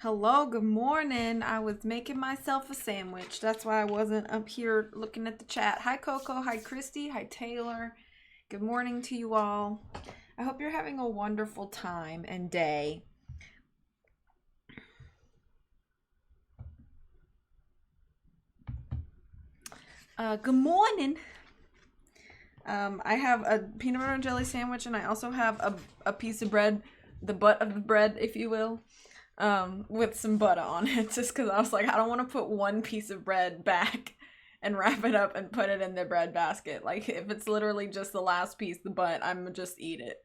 Hello, good morning. I was making myself a sandwich. That's why I wasn't up here looking at the chat. Hi, Coco. Hi, Christy. Hi, Taylor. Good morning to you all. I hope you're having a wonderful time and day. Good morning. I have a peanut butter and jelly sandwich, and I also have a piece of bread, the butt of the bread, if you will. With some butter on it, just because I was like, I don't want to put one piece of bread back and wrap it up and put it in the bread basket. Like, if it's literally just the last piece, the butt, I'm gonna just eat it.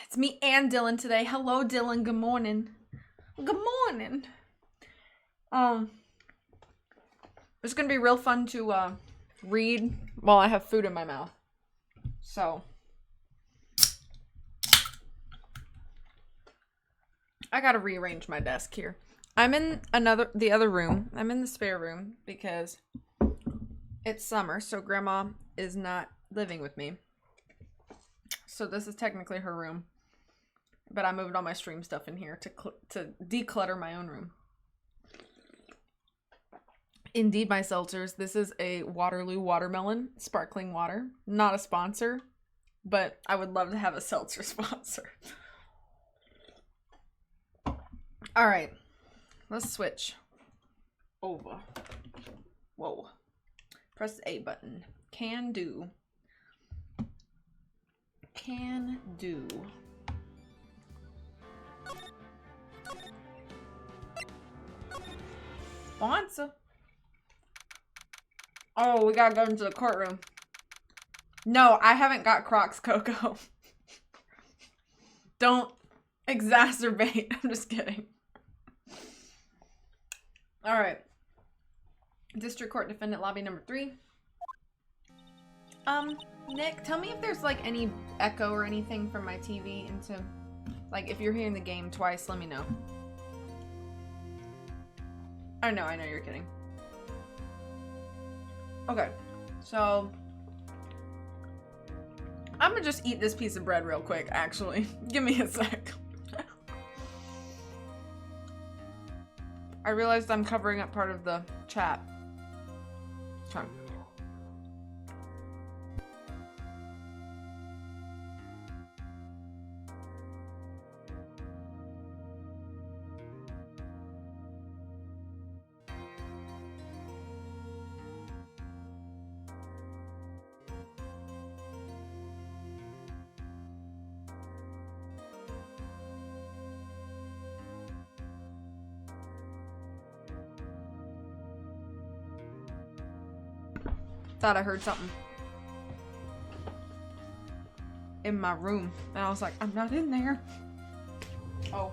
It's me and Dylan today. Hello, Dylan. Good morning. Good morning. It's gonna be real fun to read while I have food in my mouth. So I gotta rearrange my desk here. I'm in the other room. I'm in the spare room because it's summer, so Grandma is not living with me. So this is technically her room, but I moved all my stream stuff in here to declutter my own room. Indeed, my seltzers. This is a Waterloo watermelon sparkling water. Not a sponsor, but I would love to have a seltzer sponsor. All right, let's switch over. Whoa. Press the A button. Can do. Can do. Sponsor. Oh, we gotta go into the courtroom. No, I haven't got Crocs, Coco. Don't exacerbate. I'm just kidding. All right. District Court Defendant Lobby number 3. Nick, tell me if there's like any echo or anything from my TV into, like, if you're hearing the game twice, let me know. I know you're kidding. Okay, so I'm gonna just eat this piece of bread real quick, actually. Give me a sec. I realized I'm covering up part of the chat. Okay. Thought I heard something in my room, and I was like, I'm not in there. Oh.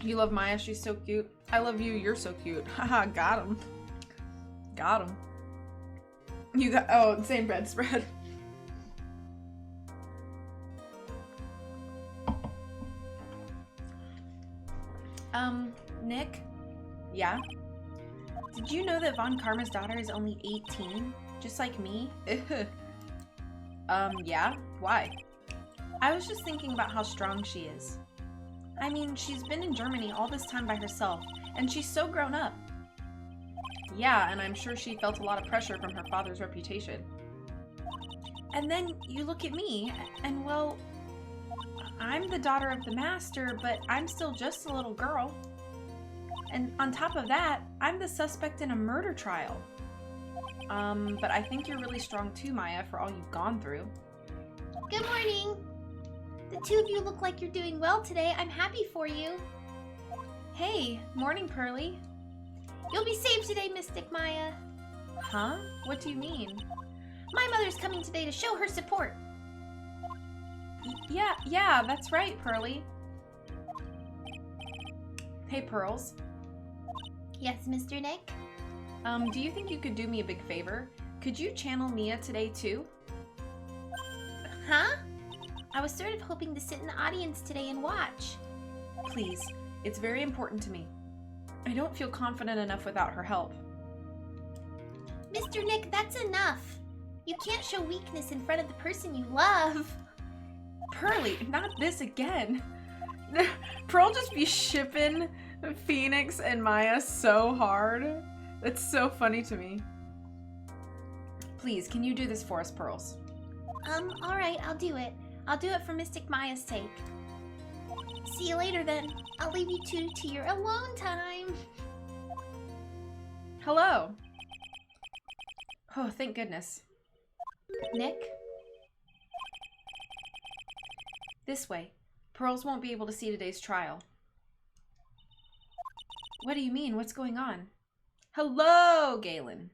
You love Maya, she's so cute. I love you, you're so cute. Haha, got him. Got him. You got, oh, same bedspread. Nick? Yeah? Did you know that Von Karma's daughter is only 18? Just like me? Yeah? Why? I was just thinking about how strong she is. I mean, she's been in Germany all this time by herself, and she's so grown up. Yeah, and I'm sure she felt a lot of pressure from her father's reputation. And then you look at me, and well, I'm the daughter of the master, but I'm still just a little girl. And on top of that, I'm the suspect in a murder trial. But I think you're really strong too, Maya, for all you've gone through. Good morning! The two of you look like you're doing well today. I'm happy for you. Hey, morning, Pearly. You'll be saved today, Mystic Maya. Huh? What do you mean? My mother's coming today to show her support. Yeah, that's right, Pearly. Hey, Pearls. Yes, Mr. Nick? Do you think you could do me a big favor? Could you channel Mia today, too? Huh? I was sort of hoping to sit in the audience today and watch. Please, it's very important to me. I don't feel confident enough without her help. Mr. Nick, that's enough. You can't show weakness in front of the person you love. Pearly, not this again. Pearl just be shipping Phoenix and Maya so hard. That's so funny to me. Please, can you do this for us, Pearls? Alright, I'll do it. I'll do it for Mystic Maya's sake. See you later then. I'll leave you two to your alone time. Hello. Oh, thank goodness. Nick? This way. Pearls won't be able to see today's trial. What do you mean? What's going on? Hello, Galen.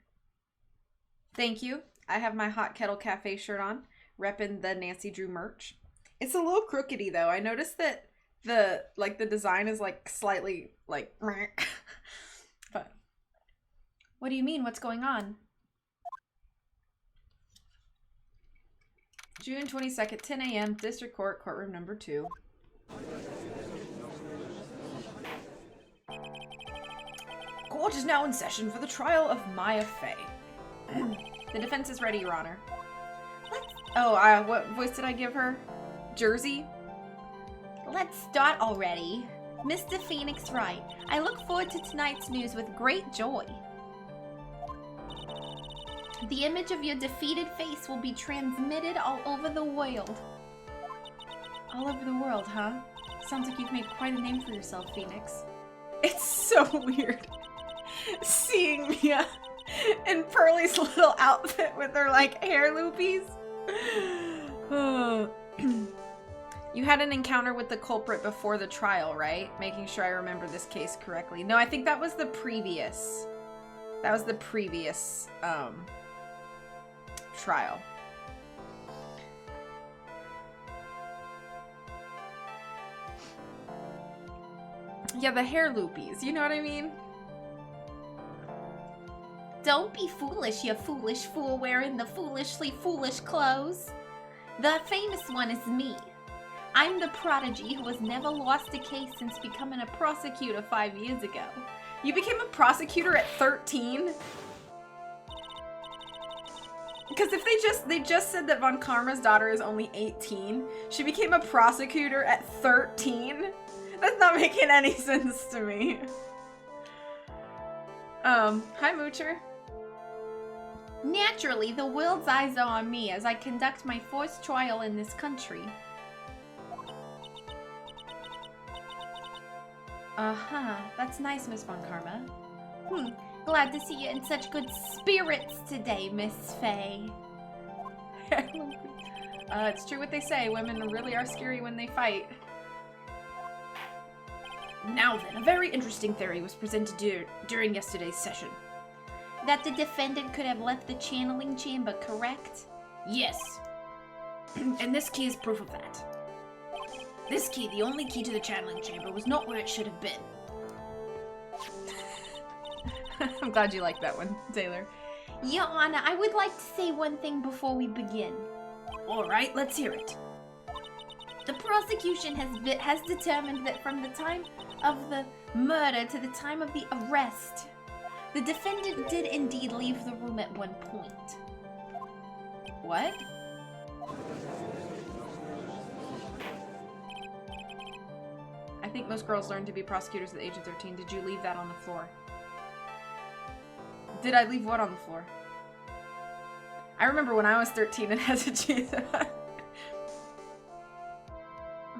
Thank you. I have my Hot Kettle Cafe shirt on, repping the Nancy Drew merch. It's a little crookedy though. I noticed that the design is like slightly like but what do you mean? What's going on? June 22nd, 10 a.m., District Court, courtroom number 2. Court is now in session for the trial of Maya Fey. The defense is ready, Your Honor. What voice did I give her? Jersey? Let's start already. Mr. Phoenix Wright, I look forward to tonight's news with great joy. The image of your defeated face will be transmitted all over the world. All over the world, huh? Sounds like you've made quite a name for yourself, Phoenix. It's so weird seeing Mia in Pearly's little outfit with her, like, hair loopies. You had an encounter with the culprit before the trial, right? Making sure I remember this case correctly. No, I think that was the previous. That was the previous, trial. Yeah, the hair loopies, you know what I mean? Don't be foolish, you foolish fool wearing the foolishly foolish clothes. The famous one is me. I'm the prodigy who has never lost a case since becoming a prosecutor 5 years ago. You became a prosecutor at 13? Because if they just said that Von Karma's daughter is only 18, she became a prosecutor at 13? That's not making any sense to me. Hi Moocher. Naturally, the world's eyes are on me as I conduct my first trial in this country. Uh-huh. That's nice, Miss Von Karma. Glad to see you in such good spirits today, Miss Faye. It's true what they say. Women really are scary when they fight. Now then, a very interesting theory was presented during yesterday's session. That the defendant could have left the channeling chamber, correct? Yes. And this key is proof of that. This key, the only key to the channeling chamber, was not where it should have been. I'm glad you liked that one, Taylor. Your Honor, I would like to say one thing before we begin. Alright, let's hear it. The prosecution has determined that from the time of the murder to the time of the arrest, the defendant did indeed leave the room at one point. What? I think most girls learn to be prosecutors at the age of 13. Did you leave that on the floor? Did I leave what on the floor? I remember when I was 13 and had to choose.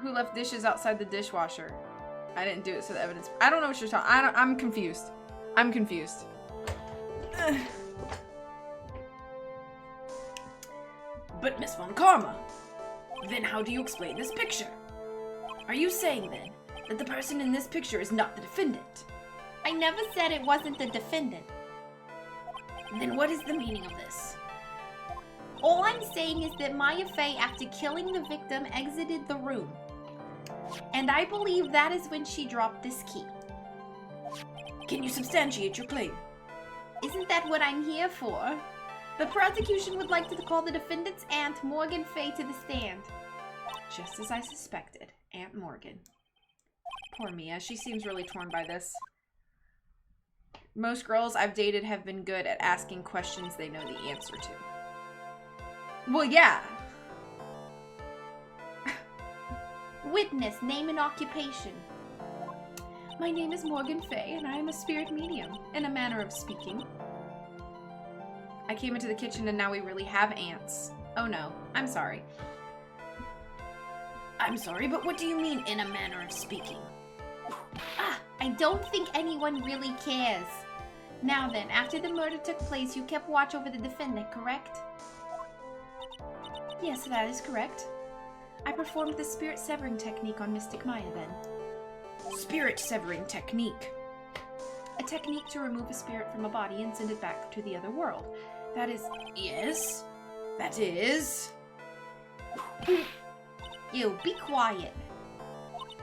Who left dishes outside the dishwasher? I didn't do it, so the evidence. I don't know what you're talking. I'm confused. I'm confused. But Miss Von Karma, then how do you explain this picture? Are you saying then that the person in this picture is not the defendant? I never said it wasn't the defendant. Then what is the meaning of this? All I'm saying is that Maya Fey, after killing the victim, exited the room. And I believe that is when she dropped this key. Can you substantiate your claim? Isn't that what I'm here for? The prosecution would like to call the defendant's aunt, Morgan Fey, to the stand. Just as I suspected, Aunt Morgan. Poor Mia, she seems really torn by this. Most girls I've dated have been good at asking questions they know the answer to. Well, yeah. Witness, name and occupation. My name is Morgan Fay, and I am a spirit medium, in a manner of speaking. I came into the kitchen and now we really have ants. Oh no, I'm sorry. I'm sorry, but what do you mean, in a manner of speaking? Ah, I don't think anyone really cares. Now then, after the murder took place, you kept watch over the defendant, correct? Yes, that is correct. I performed the spirit severing technique on Mystic Maya then. Spirit severing technique. A technique to remove a spirit from a body and send it back to the other world. That is... Yes, that is... You, be quiet.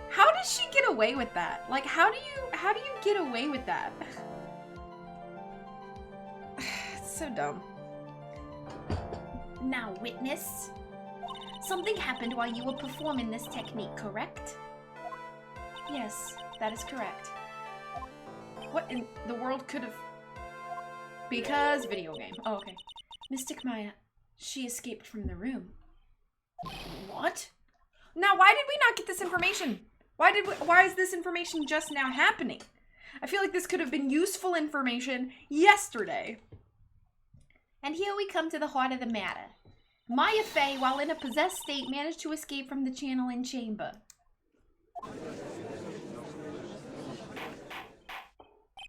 How does she get away with that? Like, how do you get away with that? It's so dumb. Now, witness. Something happened while you were performing this technique, correct? Yes, that is correct. What in the world could have... Because video game. Oh, okay. Mystic Maya, she escaped from the room. What? Now, why did we not get this information? Why is this information just now happening? I feel like this could have been useful information yesterday. And here we come to the heart of the matter. Maya Fey, while in a possessed state, managed to escape from the channeling chamber.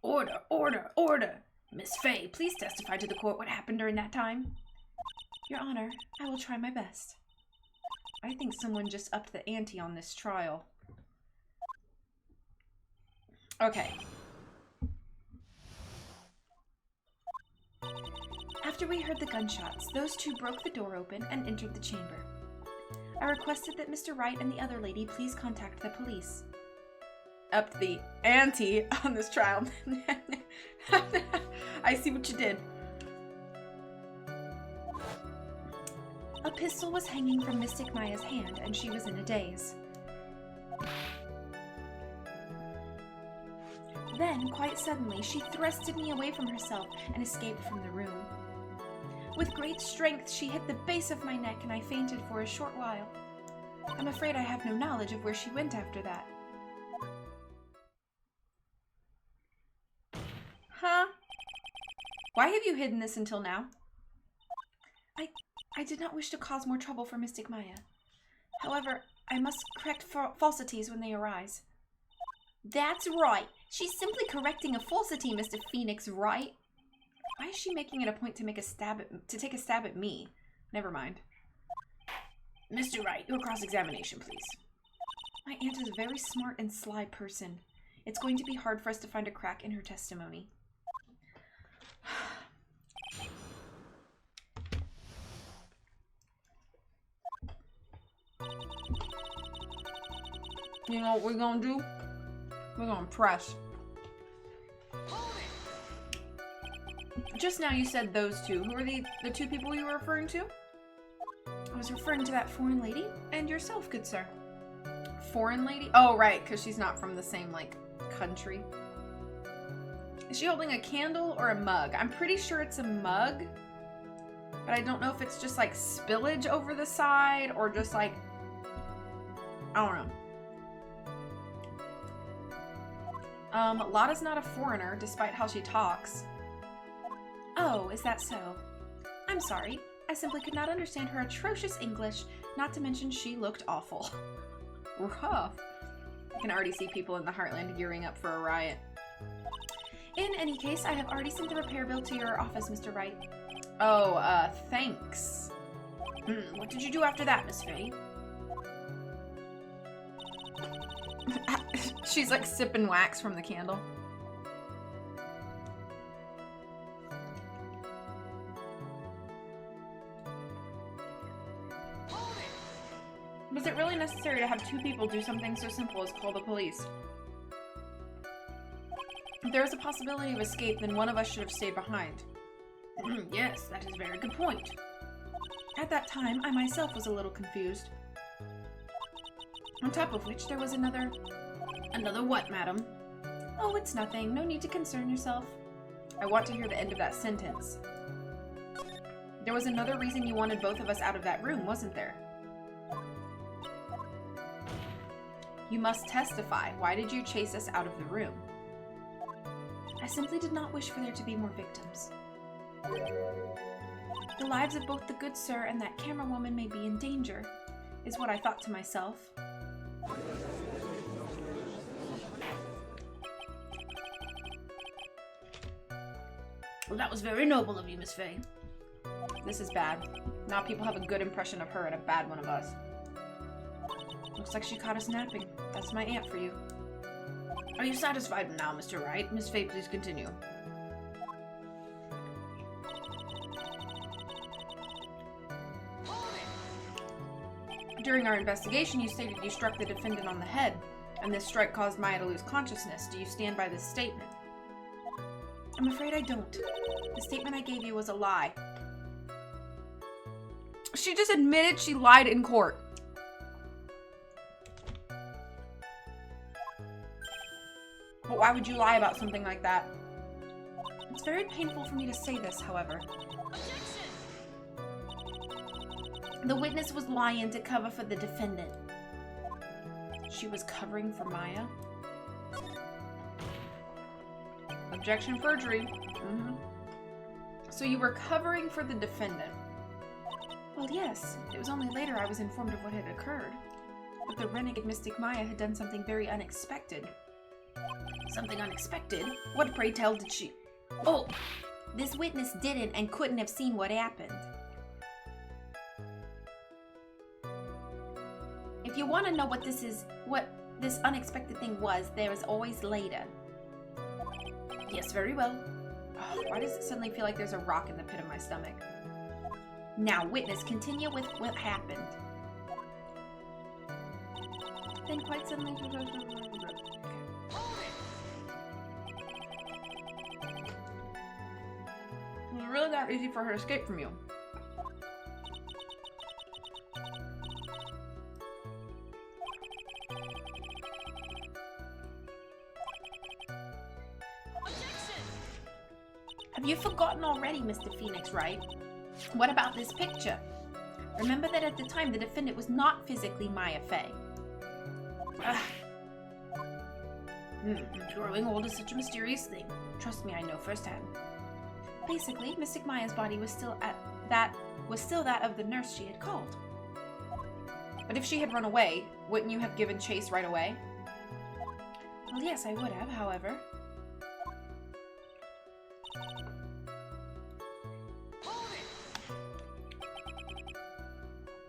Order, order, order! Miss Fey, please testify to the court what happened during that time. Your Honor, I will try my best. I think someone just upped the ante on this trial. Okay. After we heard the gunshots, those two broke the door open and entered the chamber. I requested that Mr. Wright and the other lady please contact the police. Upped the ante on this trial. I see what you did. A pistol was hanging from Mystic Maya's hand, and she was in a daze. Then, quite suddenly, she thrusted me away from herself and escaped from the room. With great strength, she hit the base of my neck, and I fainted for a short while. I'm afraid I have no knowledge of where she went after that. Huh? Why have you hidden this until now? I did not wish to cause more trouble for Mystic Maya. However, I must correct falsities when they arise. That's right. She's simply correcting a falsity, Mr. Phoenix Wright. Why is she making it a point to take a stab at me? Never mind. Mr. Wright, your cross-examination, please. My aunt is a very smart and sly person. It's going to be hard for us to find a crack in her testimony. You know what we're gonna do? We're gonna press. Just now you said those two. Who are the two people you were referring to? I was referring to that foreign lady and yourself, good sir. Foreign lady? Oh, right, because she's not from the same, like, country. Is she holding a candle or a mug? I'm pretty sure it's a mug, but I don't know if it's just, like, spillage over the side or just, like, I don't know. Lotta's not a foreigner, despite how she talks. Oh, is that so? I'm sorry. I simply could not understand her atrocious English, not to mention she looked awful. Rough. I can already see people in the Heartland gearing up for a riot. In any case, I have already sent the repair bill to your office, Mr. Wright. Oh, thanks. What did you do after that, Miss Fay? She's like sipping wax from the candle. Was it really necessary to have two people do something so simple as call the police? If there is a possibility of escape, then one of us should have stayed behind. Yes, that is a very good point. At that time, I myself was a little confused. On top of which, there was another... Another what, madam? Oh, it's nothing. No need to concern yourself. I want to hear the end of that sentence. There was another reason you wanted both of us out of that room, wasn't there? You must testify. Why did you chase us out of the room? I simply did not wish for there to be more victims. The lives of both the good sir and that camera woman may be in danger, is what I thought to myself. Well, that was very noble of you, Miss Fay. This is bad. Now people have a good impression of her and a bad one of us. Looks like she caught us napping. That's my aunt for you. Are you satisfied now, Mr. Wright? Miss Fay, please continue. During our investigation, you stated you struck the defendant on the head, and this strike caused Maya to lose consciousness. Do you stand by this statement? I'm afraid I don't. The statement I gave you was a lie. She just admitted she lied in court. But why would you lie about something like that? It's very painful for me to say this, however. The witness was lying to cover for the defendant. She was covering for Maya? Objection, perjury. So you were covering for the defendant? Well, yes. It was only later I was informed of what had occurred. But the renegade mystic Maya had done something very unexpected. Something unexpected? What, pray tell, did she... Oh, this witness didn't and couldn't have seen what happened. If you want to know what this unexpected thing was, there is always later. Yes, very well. Oh, why does it suddenly feel like there's a rock in the pit of my stomach? Now, witness, continue with what happened. Then quite suddenly... It was really that easy for her to escape from you. Have you forgotten already, Mr. Phoenix Wright? What about this picture? Remember that at the time the defendant was not physically Maya Fey. Growing old is such a mysterious thing. Trust me, I know firsthand. Basically, Mystic Maya's body was still that of the nurse she had called. But if she had run away, wouldn't you have given chase right away? Well, yes, I would have, however.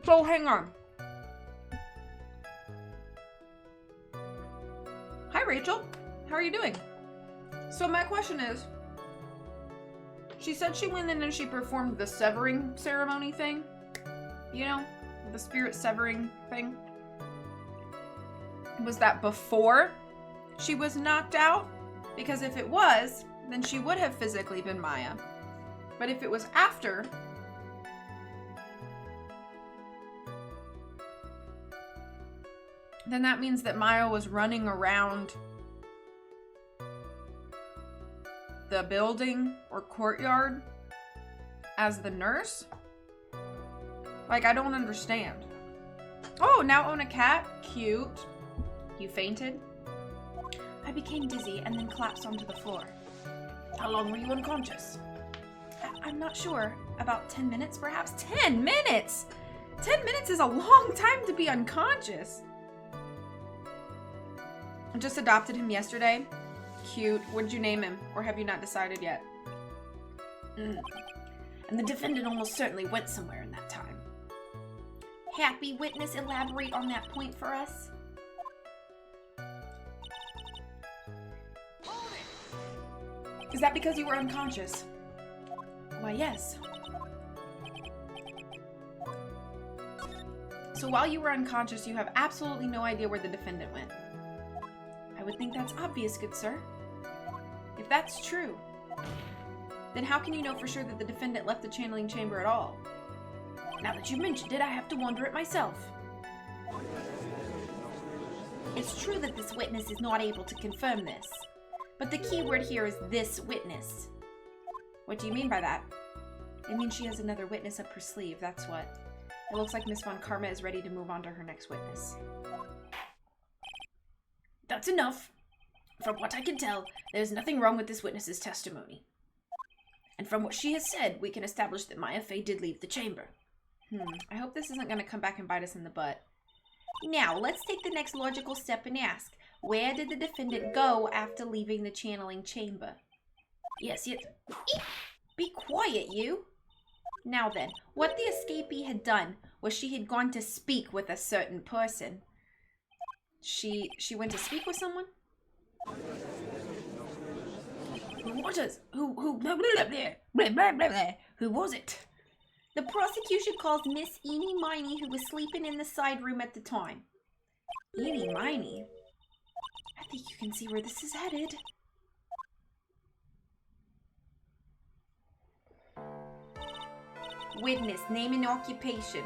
So, hang on. Hi, Rachel. How are you doing? So, my question is, she said she went in and she performed the severing ceremony thing. You know, the spirit severing thing. Was that before she was knocked out? Because if it was, then she would have physically been Maya. But if it was after, then that means that Maya was running around the building or courtyard as the nurse? Like, I don't understand. Oh, now own a cat? Cute. You fainted? I became dizzy and then collapsed onto the floor. How long were you unconscious? I'm not sure. About 10 minutes, perhaps? 10 minutes! 10 minutes is a long time to be unconscious. I just adopted him yesterday. Cute. What'd you name him? Or have you not decided yet? And the defendant almost certainly went somewhere in that time. Happy witness, elaborate on that point for us. Is that because you were unconscious? Why, yes. So while you were unconscious, you have absolutely no idea where the defendant went. I would think that's obvious, good sir. If that's true, then how can you know for sure that the defendant left the channeling chamber at all? Now that you mentioned it, I have to wonder it myself. It's true that this witness is not able to confirm this, but the key word here is this witness. What do you mean by that? It means she has another witness up her sleeve, that's what. It looks like Miss Von Karma is ready to move on to her next witness. That's enough. From what I can tell, there's nothing wrong with this witness's testimony. And from what she has said, we can establish that Maya Fey did leave the chamber. I hope this isn't going to come back and bite us in the butt. Now, let's take the next logical step and ask, where did the defendant go after leaving the channeling chamber? Yes. Be quiet, you! Now then, what the escapee had done was she had gone to speak with a certain person. She went to speak with someone? Who was it? The prosecution calls Miss Eenie Miney, who was sleeping in the side room at the time. Eenie Miney? I think you can see where this is headed. Witness, name and occupation.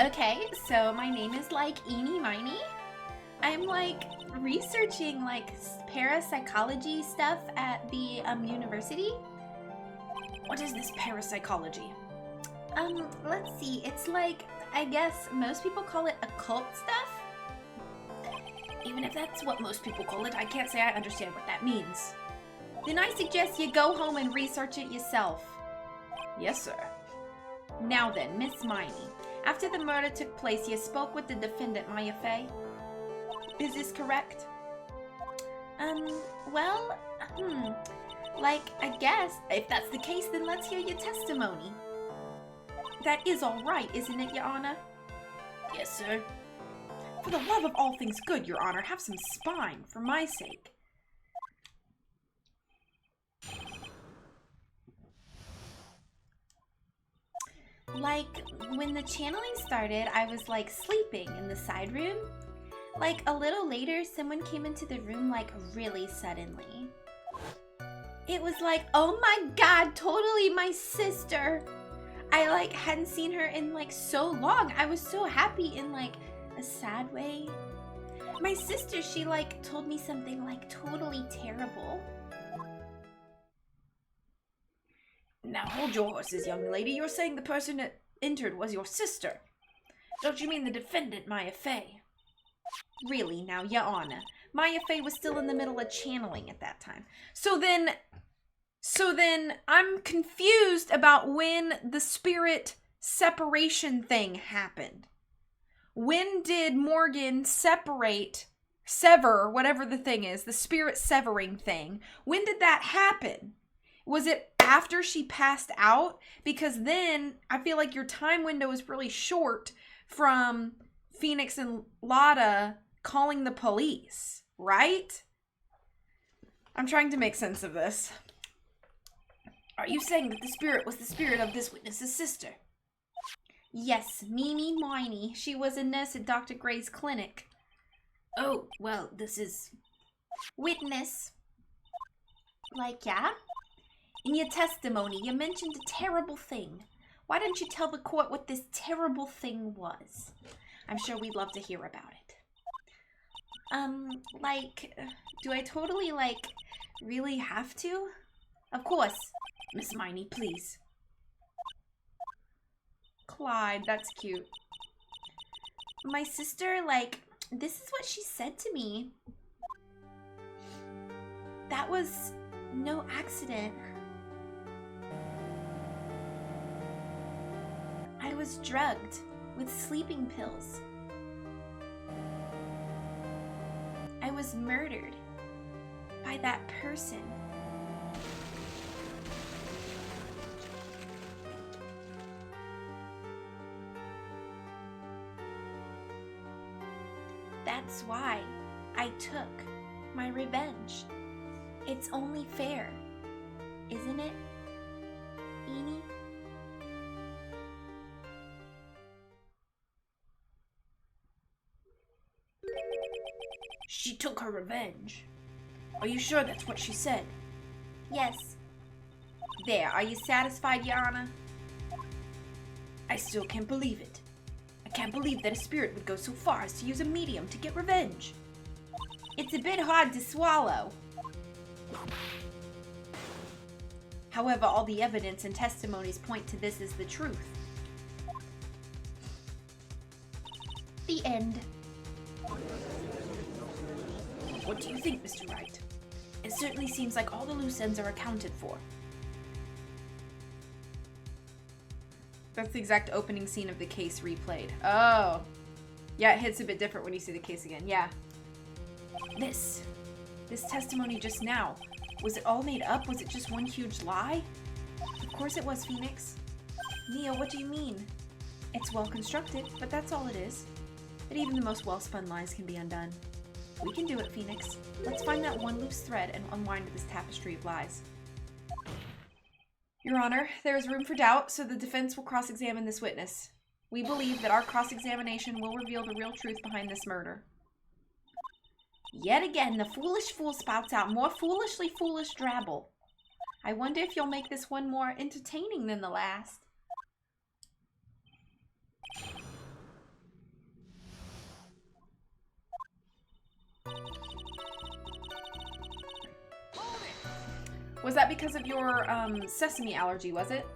Okay, so my name is Eenie Miney. I'm researching parapsychology stuff at the university. What is this parapsychology? Let's see. It's I guess most people call it occult stuff. Even if that's what most people call it, I can't say I understand what that means. Then I suggest you go home and research it yourself. Yes, sir. Now then, Miss Miney, after the murder took place, you spoke with the defendant, Maya Fey. Is this correct? Well, I guess, if that's the case, then let's hear your testimony. That is all right, isn't it, Your Honor? Yes, sir. For the love of all things good, Your Honor, have some spine, for my sake. When the channeling started, I was sleeping in the side room. A little later, someone came into the room really suddenly. It was oh my god, totally my sister. I hadn't seen her in so long. I was so happy in a sad way. My sister, she told me something totally terrible. Now hold your horses, young lady. You're saying the person that entered was your sister. Don't you mean the defendant, Maya Fey? Really, now, Your Honor. Maya Fey was still in the middle of channeling at that time. So then I'm confused about when the spirit separation thing happened. When did Morgan sever, whatever the thing is, the spirit severing thing? When did that happen? Was it after she passed out? Because then I feel like your time window is really short from Phoenix and Lotta calling the police, right? I'm trying to make sense of this. Are you saying that the spirit was the spirit of this witness's sister? Yes, Mimi Miney. She was a nurse at Dr. Gray's clinic. Oh, well, this is... Witness. Yeah? In your testimony, you mentioned a terrible thing. Why don't you tell the court what this terrible thing was? I'm sure we'd love to hear about it. Do I totally, really have to? Of course. Miss Miney, please. Clyde, that's cute. My sister, this is what she said to me. That was no accident. I was drugged with sleeping pills. I was murdered by that person. That's why I took my revenge. It's only fair, isn't it, Eenie? She took her revenge. Are you sure that's what she said? Yes. There, are you satisfied, Your Honor? I still can't believe it. I can't believe that a spirit would go so far as to use a medium to get revenge. It's a bit hard to swallow. However, all the evidence and testimonies point to this as the truth. The end. What do you think, Mr. Wright? It certainly seems like all the loose ends are accounted for. That's the exact opening scene of the case replayed. Oh. Yeah, it hits a bit different when you see the case again. Yeah. This testimony just now, was it all made up? Was it just one huge lie? Of course it was, Phoenix. Neo, what do you mean? It's well constructed, but that's all it is. But even the most well-spun lies can be undone. We can do it, Phoenix. Let's find that one loose thread and unwind this tapestry of lies. Your Honor, there is room for doubt, so the defense will cross-examine this witness. We believe that our cross-examination will reveal the real truth behind this murder. Yet again, the foolish fool spouts out more foolishly foolish drabble. I wonder if you'll make this one more entertaining than the last. Was that because of your sesame allergy, was it?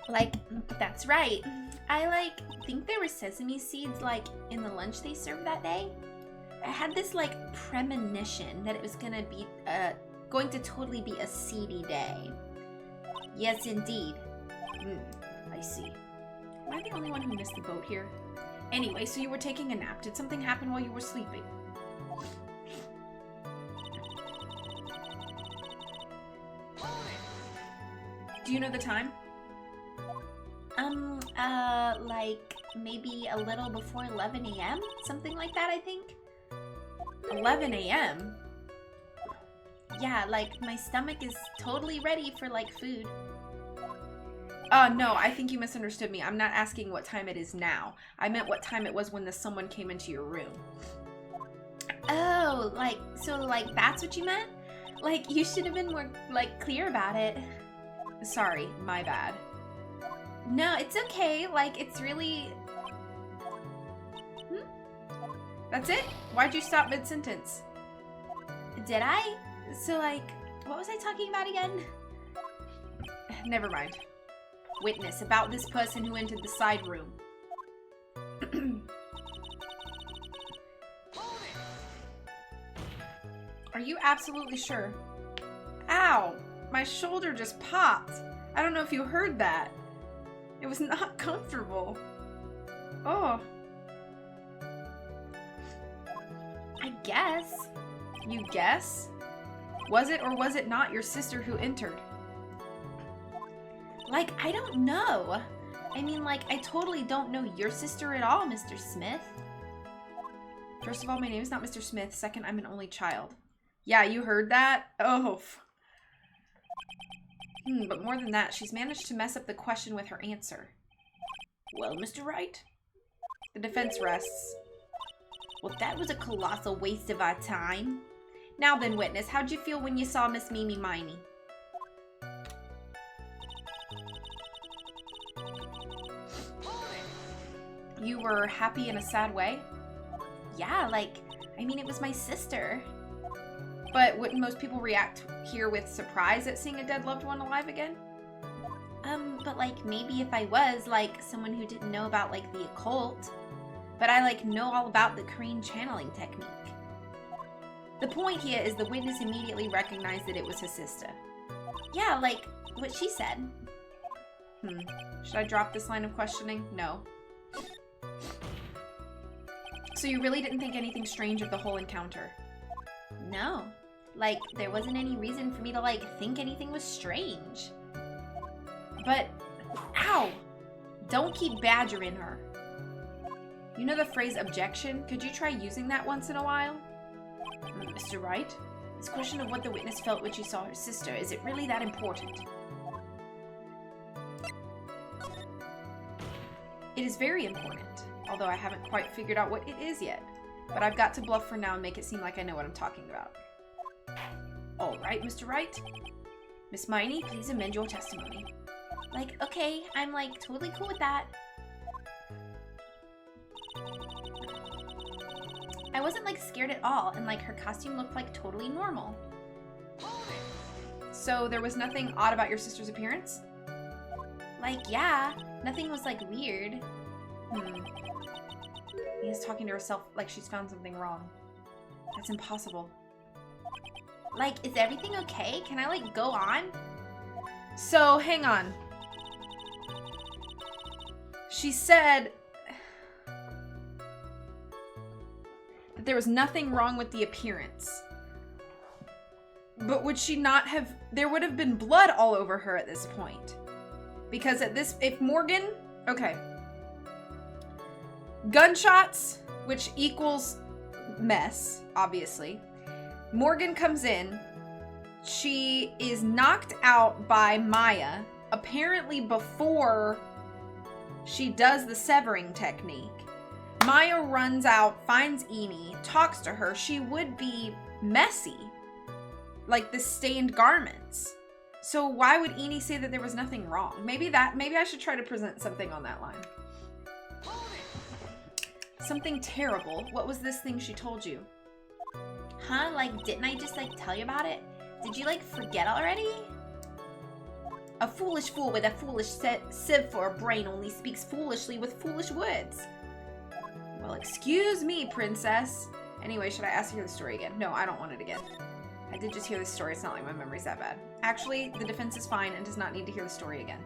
Like, that's right. I, think there were sesame seeds, in the lunch they served that day. I had this, premonition that it was going to totally be a seedy day. Yes, indeed. I see. Am I the only one who missed the boat here? Anyway, so you were taking a nap. Did something happen while you were sleeping? Do you know the time? Maybe a little before 11 a.m.? Something like that, I think. 11 a.m.? Yeah, my stomach is totally ready for, food. No, I think you misunderstood me. I'm not asking what time it is now. I meant what time it was when someone came into your room. Oh, that's what you meant? You should have been more, clear about it. Sorry, my bad. No, it's okay. It's really... That's it? Why'd you stop mid-sentence? Did I? So, what was I talking about again? Never mind. Witness, about this person who entered the side room. Are you absolutely sure? Ow! My shoulder just popped. I don't know if you heard that. It was not comfortable. Oh. I guess. You guess? Was it or was it not your sister who entered? I don't know. I mean, I totally don't know your sister at all, Mr. Smith. First of all, my name is not Mr. Smith. Second, I'm an only child. Yeah, you heard that? Oh. But more than that, she's managed to mess up the question with her answer. Well, Mr. Wright? The defense rests. Well, that was a colossal waste of our time. Now then, witness, how'd you feel when you saw Miss Mimi Miney? You were happy in a sad way? Yeah, it was my sister. But wouldn't most people react here with surprise at seeing a dead loved one alive again? But maybe if I was, someone who didn't know about, the occult. But I, know all about the Korean channeling technique. The point here is the witness immediately recognized that it was his sister. Yeah, what she said. Should I drop this line of questioning? No. So you really didn't think anything strange of the whole encounter? No. There wasn't any reason for me to, think anything was strange. But, ow! Don't keep badgering her. You know the phrase objection? Could you try using that once in a while? Mr. Wright, this question of what the witness felt when she saw her sister, is it really that important? It is very important, although I haven't quite figured out what it is yet. But I've got to bluff for now and make it seem like I know what I'm talking about. All right, Mr. Wright. Miss Miney, please amend your testimony. Okay, I'm, totally cool with that. I wasn't, scared at all, and, her costume looked, totally normal. So there was nothing odd about your sister's appearance? Like, yeah, nothing was like weird. Mia's talking to herself like she's found something wrong. That's impossible. Like, is everything okay? Can I, like, go on? So, hang on. She said that there was nothing wrong with the appearance. But would she not have... There would have been blood all over her at this point. Because at this... If Morgan... Okay. Gunshots, which equals mess, obviously. Morgan comes in. She is knocked out by Maya, apparently before she does the severing technique. Maya runs out, finds Eni, talks to her. She would be messy, like the stained garments. So why would Eni say that there was nothing wrong? Maybe I should try to present something on that line. Something terrible. What was this thing she told you? Huh? Like, didn't I just, like, tell you about it? Did you, like, forget already? A foolish fool with a foolish sieve for a brain only speaks foolishly with foolish words. Well, excuse me, princess. Anyway, should I ask you to hear the story again? No, I don't want it again. I did just hear the story. It's not like my memory's that bad. Actually, the defense is fine and does not need to hear the story again.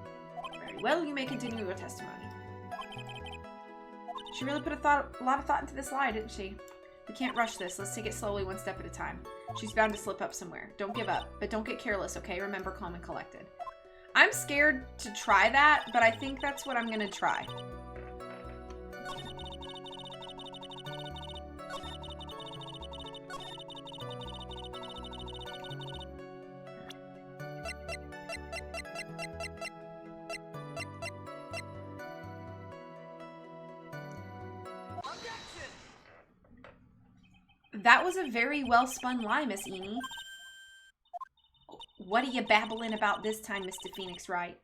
Very well, you may continue your testimony. She really put a lot of thought into this lie, didn't she? We can't rush this. Let's take it slowly, one step at a time. She's bound to slip up somewhere. Don't give up, but don't get careless, okay? Remember, calm and collected. I'm scared to try that, but I think that's what I'm gonna try. That was a very well-spun lie, Miss Eni. What are you babbling about this time, Mr. Phoenix Wright?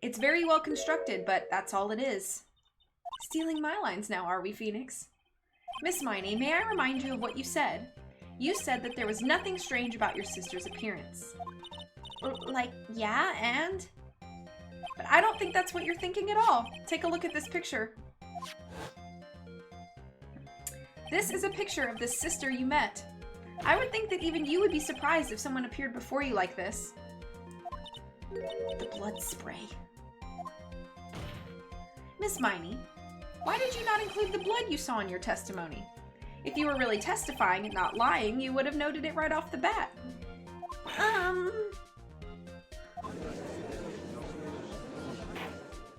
It's very well constructed, but that's all it is. Stealing my lines now, are we, Phoenix? Miss Miney, may I remind you of what you said? You said that there was nothing strange about your sister's appearance. Like, yeah, and? But I don't think that's what you're thinking at all. Take a look at this picture. This is a picture of the sister you met. I would think that even you would be surprised if someone appeared before you like this. The blood spray. Miss Miney, why did you not include the blood you saw in your testimony? If you were really testifying and not lying, you would have noted it right off the bat.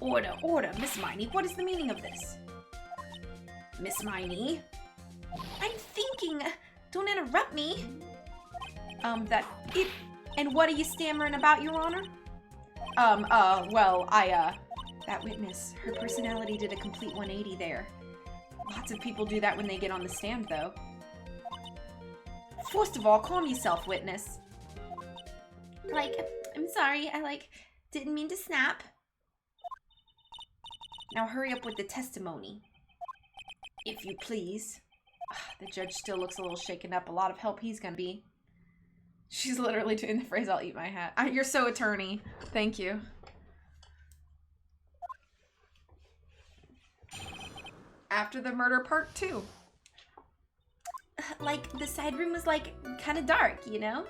Order, Miss Miney. What is the meaning of this? Miss Miney? I'm thinking. Don't interrupt me. And what are you stammering about, Your Honor? That witness, her personality did a complete 180 there. Lots of people do that when they get on the stand, though. First of all, calm yourself, witness. Like, I'm sorry, I, didn't mean to snap. Now hurry up with the testimony. If you please. The judge still looks a little shaken up. A lot of help he's gonna be. She's literally doing the phrase, I'll eat my hat. You're so attorney. Thank you. After the murder, part 2. Like, the side room was, kind of dark, you know?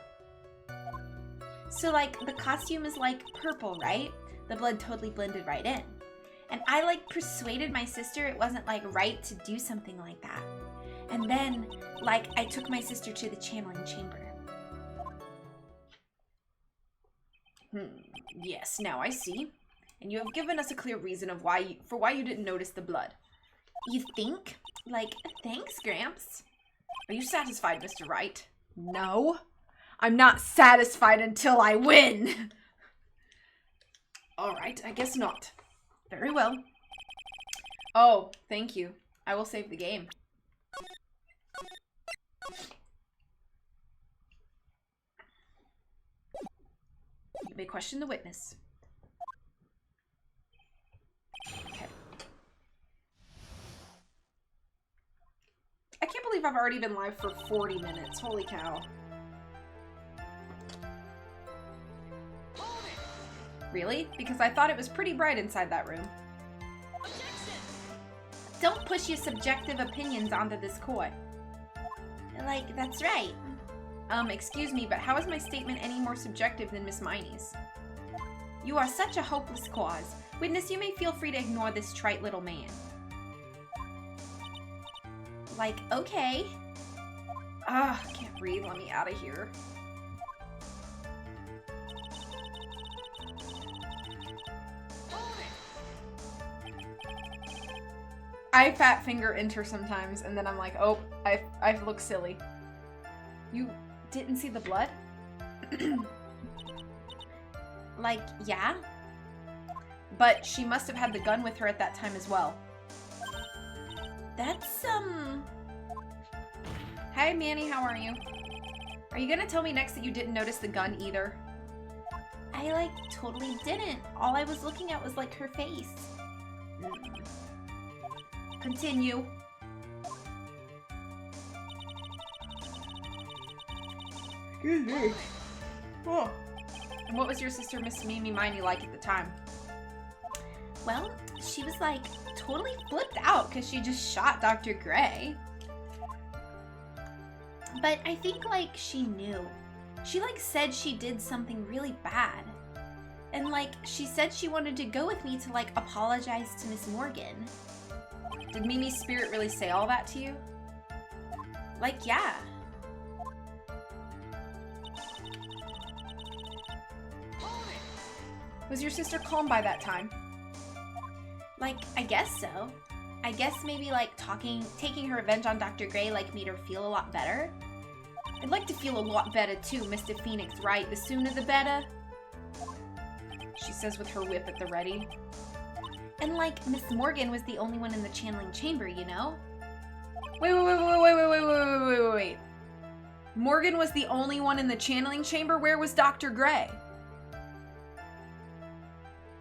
So, the costume is, purple, right? The blood totally blended right in. And I, persuaded my sister it wasn't, right to do something like that. And then, I took my sister to the channeling chamber. Yes, now I see. And you have given us a clear reason of why you didn't notice the blood. You think? Thanks, Gramps. Are you satisfied, Mr. Wright? No. I'm not satisfied until I win. All right, I guess not. Very well. Oh, thank you. I will save the game. You may question the witness. Okay. I can't believe I've already been live for 40 minutes. Holy cow. Really? Because I thought it was pretty bright inside that room. Don't push your subjective opinions onto this court. Like, that's right. Excuse me, but how is my statement any more subjective than Miss Miney's? You are such a hopeless cause. Witness, you may feel free to ignore this trite little man. Like, okay. Ah, I can't breathe. Let me out of here. I fat finger enter sometimes, and then I'm like, oh, I look silly. You didn't see the blood? Like, yeah? But she must have had the gun with her at that time as well. That's, Hi, Manny, how are you? Are you gonna tell me next that you didn't notice the gun either? I, like, totally didn't. All I was looking at was, like, her face. Continue. Excuse me. Oh. And what was your sister, Miss Mimi Miney, like at the time? Well, she was, like, totally flipped out because she just shot Dr. Gray. But I think, like, she knew. She, like, said she did something really bad. And, like, she said she wanted to go with me to, like, apologize to Miss Morgan. Did Mimi's spirit really say all that to you? Like, yeah. Was your sister calm by that time? Like, I guess so. I guess maybe, like, taking her revenge on Dr. Gray, like, made her feel a lot better. I'd like to feel a lot better too, Mr. Phoenix Wright. The sooner the better. She says with her whip at the ready. And, like, Miss Morgan was the only one in the channeling chamber, you know? Wait. Morgan was the only one in the channeling chamber? Where was Dr. Gray?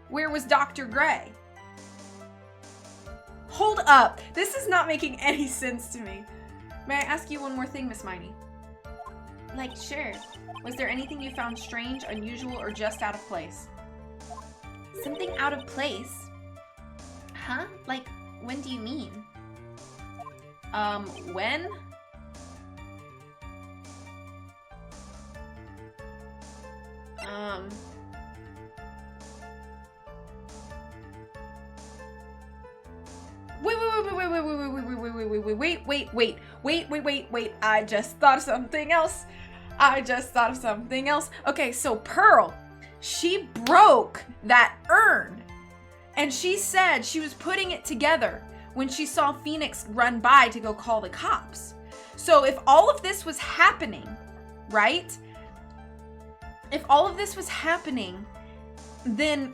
Where was Dr. Gray? Hold up! This is not making any sense to me. May I ask you one more thing, Miss Miney? Like, sure. Was there anything you found strange, unusual, or just out of place? Something out of place? Huh? Like, when do you mean? When? Wait. I just thought of something else. Okay, so Pearl, she broke that urn. And she said she was putting it together when she saw Phoenix run by to go call the cops. So if all of this was happening, right? If all of this was happening, then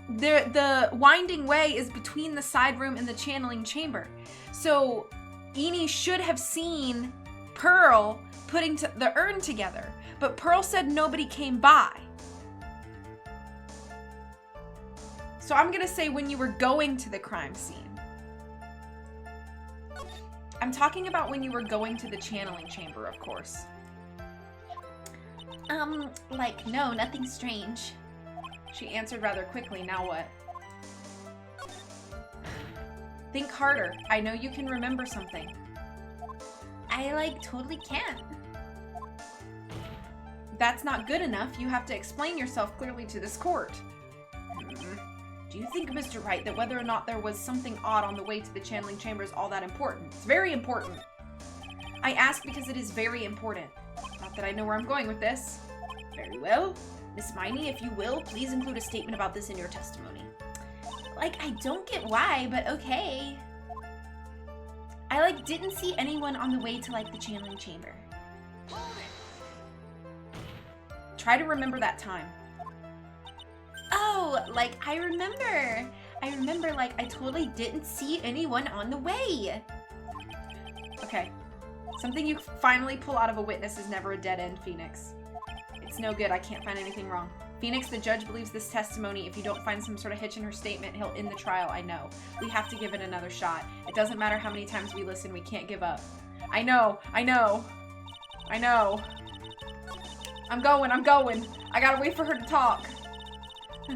the winding way is between the side room and the channeling chamber. So Eni should have seen Pearl putting the urn together, but Pearl said nobody came by. So I'm gonna say when you were going to the crime scene. I'm talking about when you were going to the channeling chamber, of course. Like, no, nothing strange. She answered rather quickly. Now what? Think harder. I know you can remember something. I, like, totally can't. That's not good enough. You have to explain yourself clearly to this court. Do you think, Mr. Wright, that whether or not there was something odd on the way to the channeling chamber is all that important? It's very important. I ask because it is very important. Not that I know where I'm going with this. Very well. Miss Miney, if you will, please include a statement about this in your testimony. Like, I don't get why, but okay. I, like, didn't see anyone on the way to, like, the channeling chamber. Try to remember that time. Oh, like, I remember, like, I totally didn't see anyone on the way. Okay. Something you finally pull out of a witness is never a dead end, Phoenix. It's no good. I can't find anything wrong. Phoenix, the judge believes this testimony. If you don't find some sort of hitch in her statement, he'll end the trial. I know. We have to give it another shot. It doesn't matter how many times we listen. We can't give up. I know. I'm going. I gotta wait for her to talk. I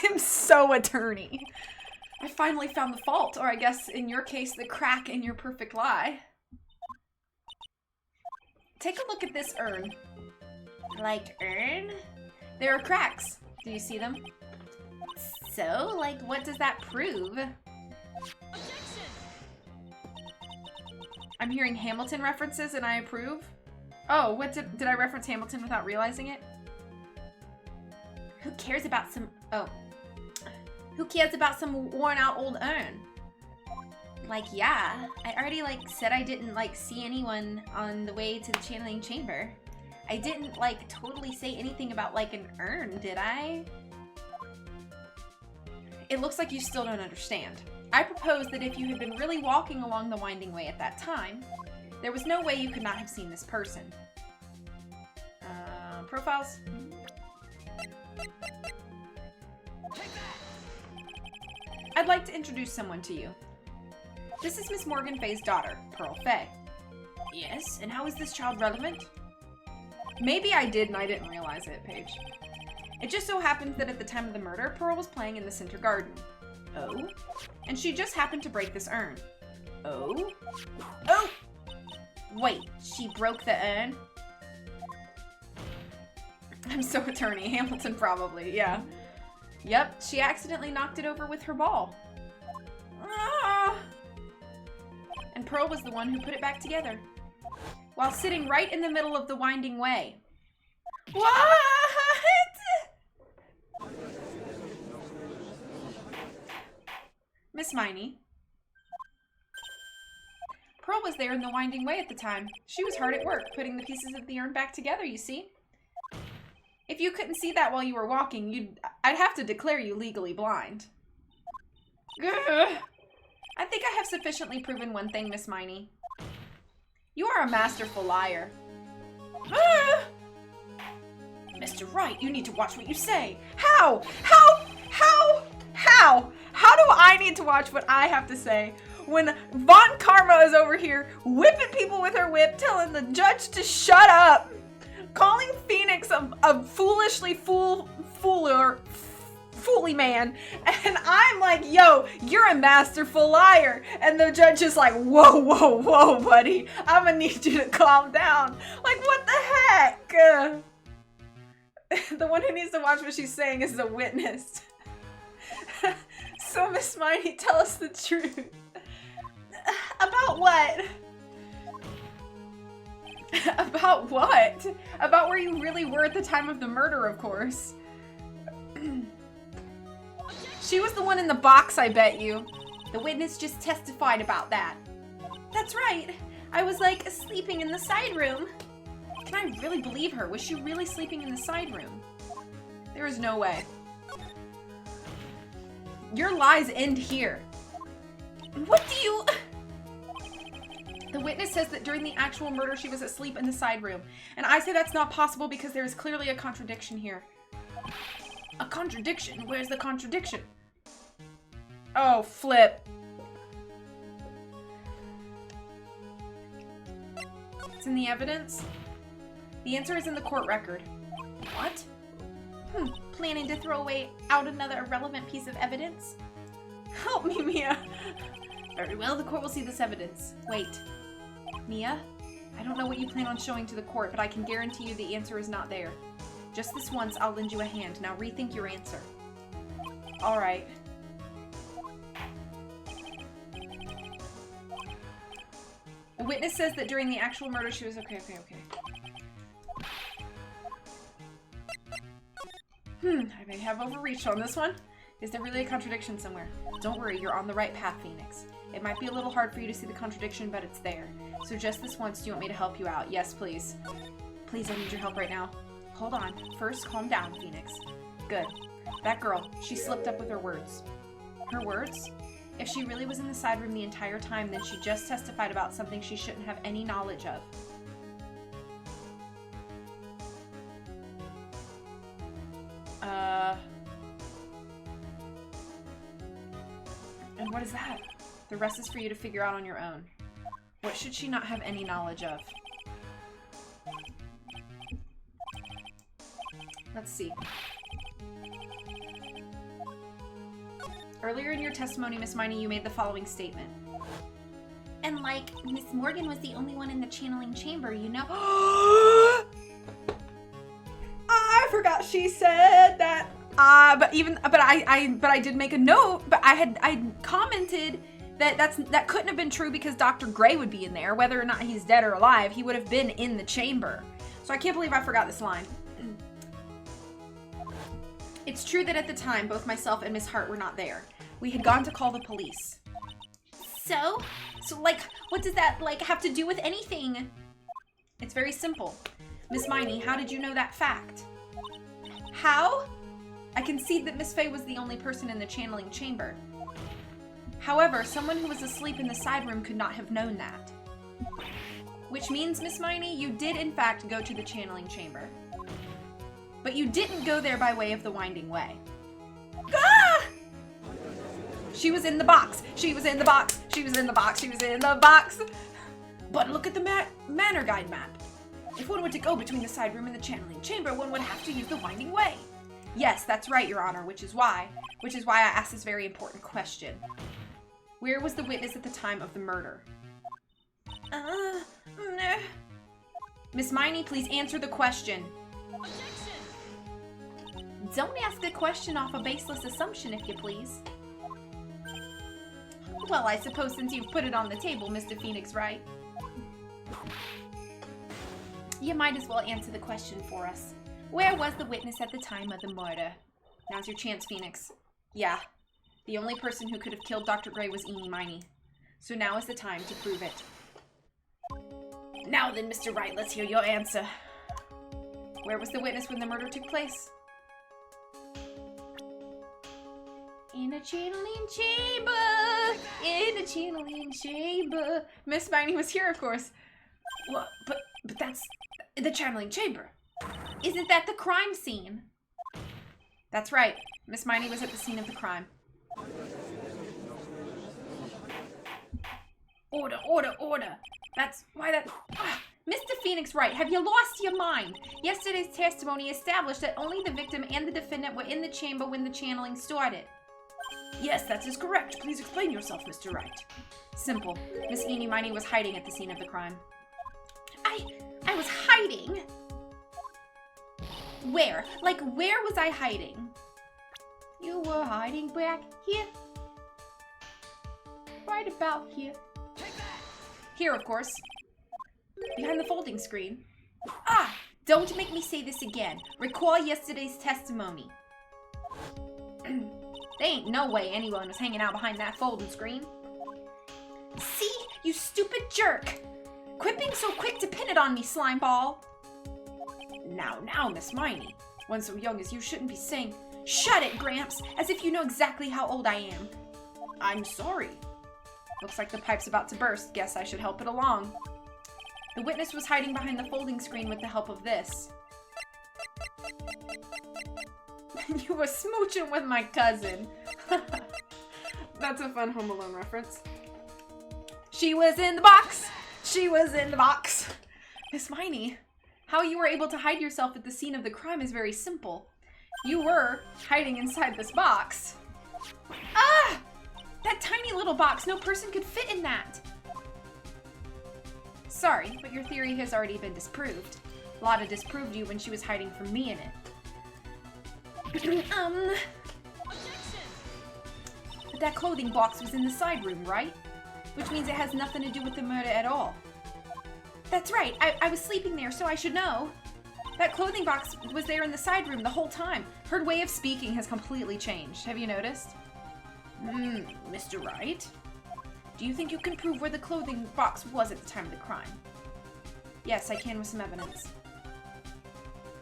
am so attorney. I finally found the fault, or I guess in your case, the crack in your perfect lie. Take a look at this urn. Like urn? There are cracks. Do you see them? So, like, what does that prove? I'm hearing Hamilton references and I approve. Oh, what did I reference Hamilton without realizing it? Who cares about some... Oh. Who cares about some worn-out old urn? Like, yeah. I already, like, said I didn't, like, see anyone on the way to the channeling chamber. I didn't, like, totally say anything about, like, an urn, did I? It looks like you still don't understand. I propose that if you had been really walking along the winding way at that time, there was no way you could not have seen this person. Profiles? I'd like to introduce someone to you. This is Miss Morgan Fay's daughter, Pearl Fay. Yes, and how is this child relevant? Maybe I did and I didn't realize it, Paige. It just so happens that at the time of the murder, Pearl was playing in the center garden. Oh? And she just happened to break this urn. Oh? Oh! Wait, she broke the urn? I'm so attorney. Hamilton probably, yeah. Yep, she accidentally knocked it over with her ball. Ah! And Pearl was the one who put it back together, while sitting right in the middle of the winding way. What? Miss Miney. Pearl was there in the winding way at the time. She was hard at work, putting the pieces of the urn back together, you see? If you couldn't see that while you were walking, I'd have to declare you legally blind. Ugh. I think I have sufficiently proven one thing, Miss Miney. You are a masterful liar. Ugh. Mr. Wright, you need to watch what you say. How? How do I need to watch what I have to say when Von Karma is over here whipping people with her whip, telling the judge to shut up, calling Phoenix a foolishly fooly man, and I'm like, yo, you're a masterful liar, and the judge is like, whoa, buddy, I'm gonna need you to calm down. Like, what the heck? The one who needs to watch what she's saying is the witness. So, Miss Miney, tell us the truth. About what? About what? About where you really were at the time of the murder, of course. She was the one in the box, I bet you. The witness just testified about that. That's right. I was, like, sleeping in the side room. Can I really believe her? Was she really sleeping in the side room? There is no way. Your lies end here. What do you... The witness says that during the actual murder, she was asleep in the side room. And I say that's not possible because there is clearly a contradiction here. A contradiction? Where's the contradiction? Oh, flip. It's in the evidence. The answer is in the court record. What? Planning to throw out another irrelevant piece of evidence? Help me, Mia. Very well, the court will see this evidence. Wait. Mia? I don't know what you plan on showing to the court, but I can guarantee you the answer is not there. Just this once, I'll lend you a hand. Now rethink your answer. Alright. The witness says that during the actual murder she was... Okay. I may have overreached on this one. Is there really a contradiction somewhere? Don't worry, you're on the right path, Phoenix. It might be a little hard for you to see the contradiction, but it's there. So just this once, do you want me to help you out? Yes, please. Please, I need your help right now. Hold on. First, calm down, Phoenix. Good. That girl, she slipped up with her words. Her words? If she really was in the side room the entire time, then she just testified about something she shouldn't have any knowledge of. And what is that? The rest is for you to figure out on your own. What should she not have any knowledge of? Let's see. Earlier in your testimony, Miss Miney, you made the following statement. And like, Miss Morgan was the only one in the channeling chamber, you know? I forgot she said that. But I did make a note. But I commented that that couldn't have been true because Dr. Gray would be in there, whether or not he's dead or alive. He would have been in the chamber. So I can't believe I forgot this line. It's true that at the time, both myself and Miss Hart were not there. We had gone to call the police. So, like, what does that, like, have to do with anything? It's very simple. Miss Miney, how did you know that fact? How? I concede that Miss Fay was the only person in the channeling chamber. However, someone who was asleep in the side room could not have known that. Which means, Miss Miney, you did in fact go to the channeling chamber. But you didn't go there by way of the winding way. Ah! She was in the box. She was in the box. She was in the box. She was in the box. But look at the manor guide map. If one were to go between the side room and the channeling chamber, one would have to use the winding way. Yes, that's right, Your Honor, which is why I asked this very important question. Where was the witness at the time of the murder? Miss Miney, please answer the question. Don't ask a question off a baseless assumption, if you please. Well, I suppose since you've put it on the table, Mr. Phoenix, right? You might as well answer the question for us. Where was the witness at the time of the murder? Now's your chance, Phoenix. Yeah, the only person who could have killed Dr. Gray was Eenie Miney. So now is the time to prove it. Now then, Mr. Wright, let's hear your answer. Where was the witness when the murder took place? In a channeling chamber, in a channeling chamber. Miss Miney was here, of course. Well, but that's the channeling chamber. Isn't that the crime scene? That's right. Miss Miney was at the scene of the crime. Order, order, order. That's why that... Mr. Phoenix Wright, have you lost your mind? Yesterday's testimony established that only the victim and the defendant were in the chamber when the channeling started. Yes, that is correct. Please explain yourself, Mr. Wright. Simple. Miss Eenie Miney was hiding at the scene of the crime. I was hiding? Where? Like, where was I hiding? You were hiding back here. Right about here. Here, of course. Behind the folding screen. Ah! Don't make me say this again. Recall yesterday's testimony. There ain't no way anyone was hanging out behind that folding screen. See? You stupid jerk! Quit being so quick to pin it on me, slime ball. Now, Miss Miney. One so young as you shouldn't be saying, "Shut it, Gramps," as if you know exactly how old I am. I'm sorry. Looks like the pipe's about to burst. Guess I should help it along. The witness was hiding behind the folding screen with the help of this. You were smooching with my cousin. That's a fun Home Alone reference. She was in the box. She was in the box. Miss Miney, how you were able to hide yourself at the scene of the crime is very simple. You were hiding inside this box. Ah! That tiny little box, no person could fit in that. Sorry, but your theory has already been disproved. Lotta disproved you when she was hiding from me in it. But that clothing box was in the side room, right? Which means it has nothing to do with the murder at all. That's right, I was sleeping there, so I should know. That clothing box was there in the side room the whole time. Her way of speaking has completely changed. Have you noticed? Mr. Wright? Do you think you can prove where the clothing box was at the time of the crime? Yes, I can with some evidence.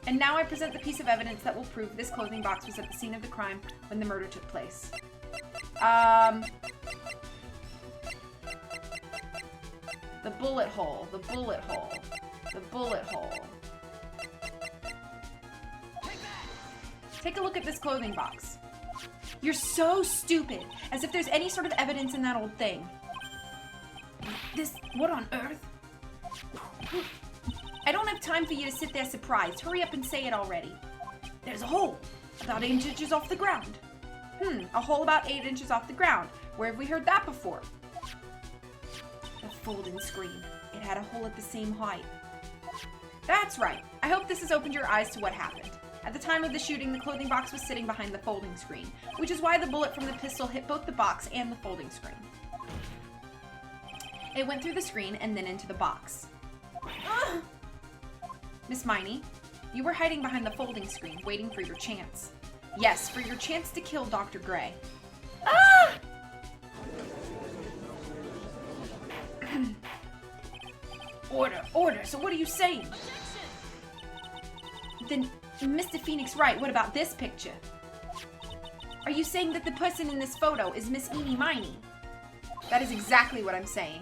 And now I present the piece of evidence that will prove this clothing box was at the scene of the crime when the murder took place. The bullet hole, the bullet hole, the bullet hole. Take a look at this clothing box. You're so stupid. As if there's any sort of evidence in that old thing. What on earth? I don't have time for you to sit there surprised. Hurry up and say it already. There's a hole, about 8 inches off the ground. A hole about 8 inches off the ground. Where have we heard that before? The folding screen. It had a hole at the same height. That's right. I hope this has opened your eyes to what happened. At the time of the shooting, the clothing box was sitting behind the folding screen, which is why the bullet from the pistol hit both the box and the folding screen. It went through the screen and then into the box. Miss Miney, you were hiding behind the folding screen, waiting for your chance. Yes, for your chance to kill Dr. Gray. Order, so what are you saying? Then, Mr. Phoenix Wright, what about this picture? Are you saying that the person in this photo is Miss Eenie Miney? That is exactly what I'm saying.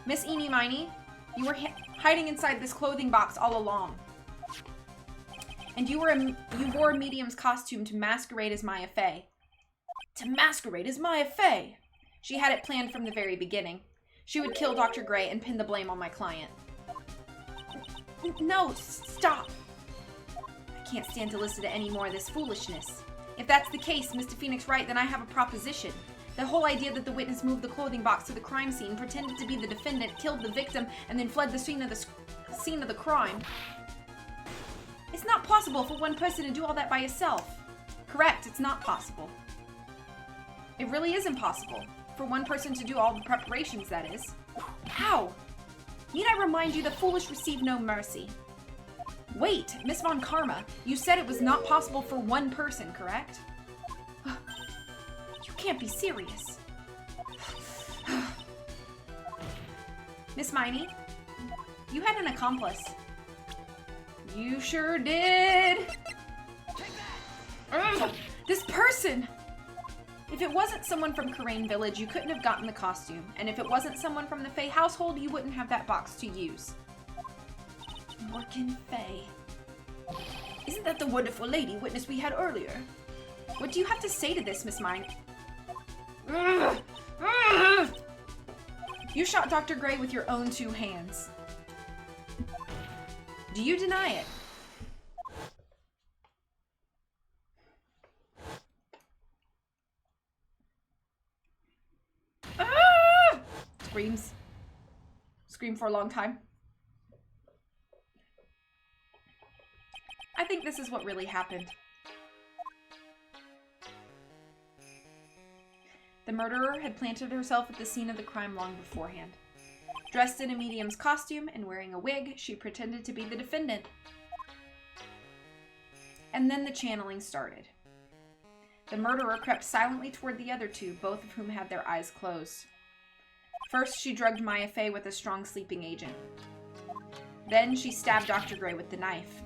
Miss Eenie Miney, you were hiding inside this clothing box all along. And you wore a medium's costume to masquerade as Maya Fey. To masquerade as Maya Fey? She had it planned from the very beginning. She would kill Dr. Gray and pin the blame on my client. No, stop. I can't stand to listen to any more of this foolishness. If that's the case, Mr. Phoenix Wright, then I have a proposition. The whole idea that the witness moved the clothing box to the crime scene, pretended to be the defendant, killed the victim, and then fled the scene of the crime. It's not possible for one person to do all that by yourself. Correct, it's not possible. It really is impossible. For one person to do all the preparations, that is. How? Need I remind you the foolish receive no mercy? Wait, Miss Von Karma, you said it was not possible for one person, correct? You can't be serious. Miss Miney, you had an accomplice. You sure did. This person! If it wasn't someone from Karain Village, you couldn't have gotten the costume. And if it wasn't someone from the Fey household, you wouldn't have that box to use. Morgan Fey. Isn't that the wonderful lady witness we had earlier? What do you have to say to this, Miss Miney? You shot Dr. Gray with your own 2 hands. Do you deny it? Screams. Scream for a long time. I think this is what really happened. The murderer had planted herself at the scene of the crime long beforehand. Dressed in a medium's costume and wearing a wig, she pretended to be the defendant. And then the channeling started. The murderer crept silently toward the other 2, both of whom had their eyes closed. First, she drugged Maya Fey with a strong sleeping agent. Then, she stabbed Dr. Gray with the knife.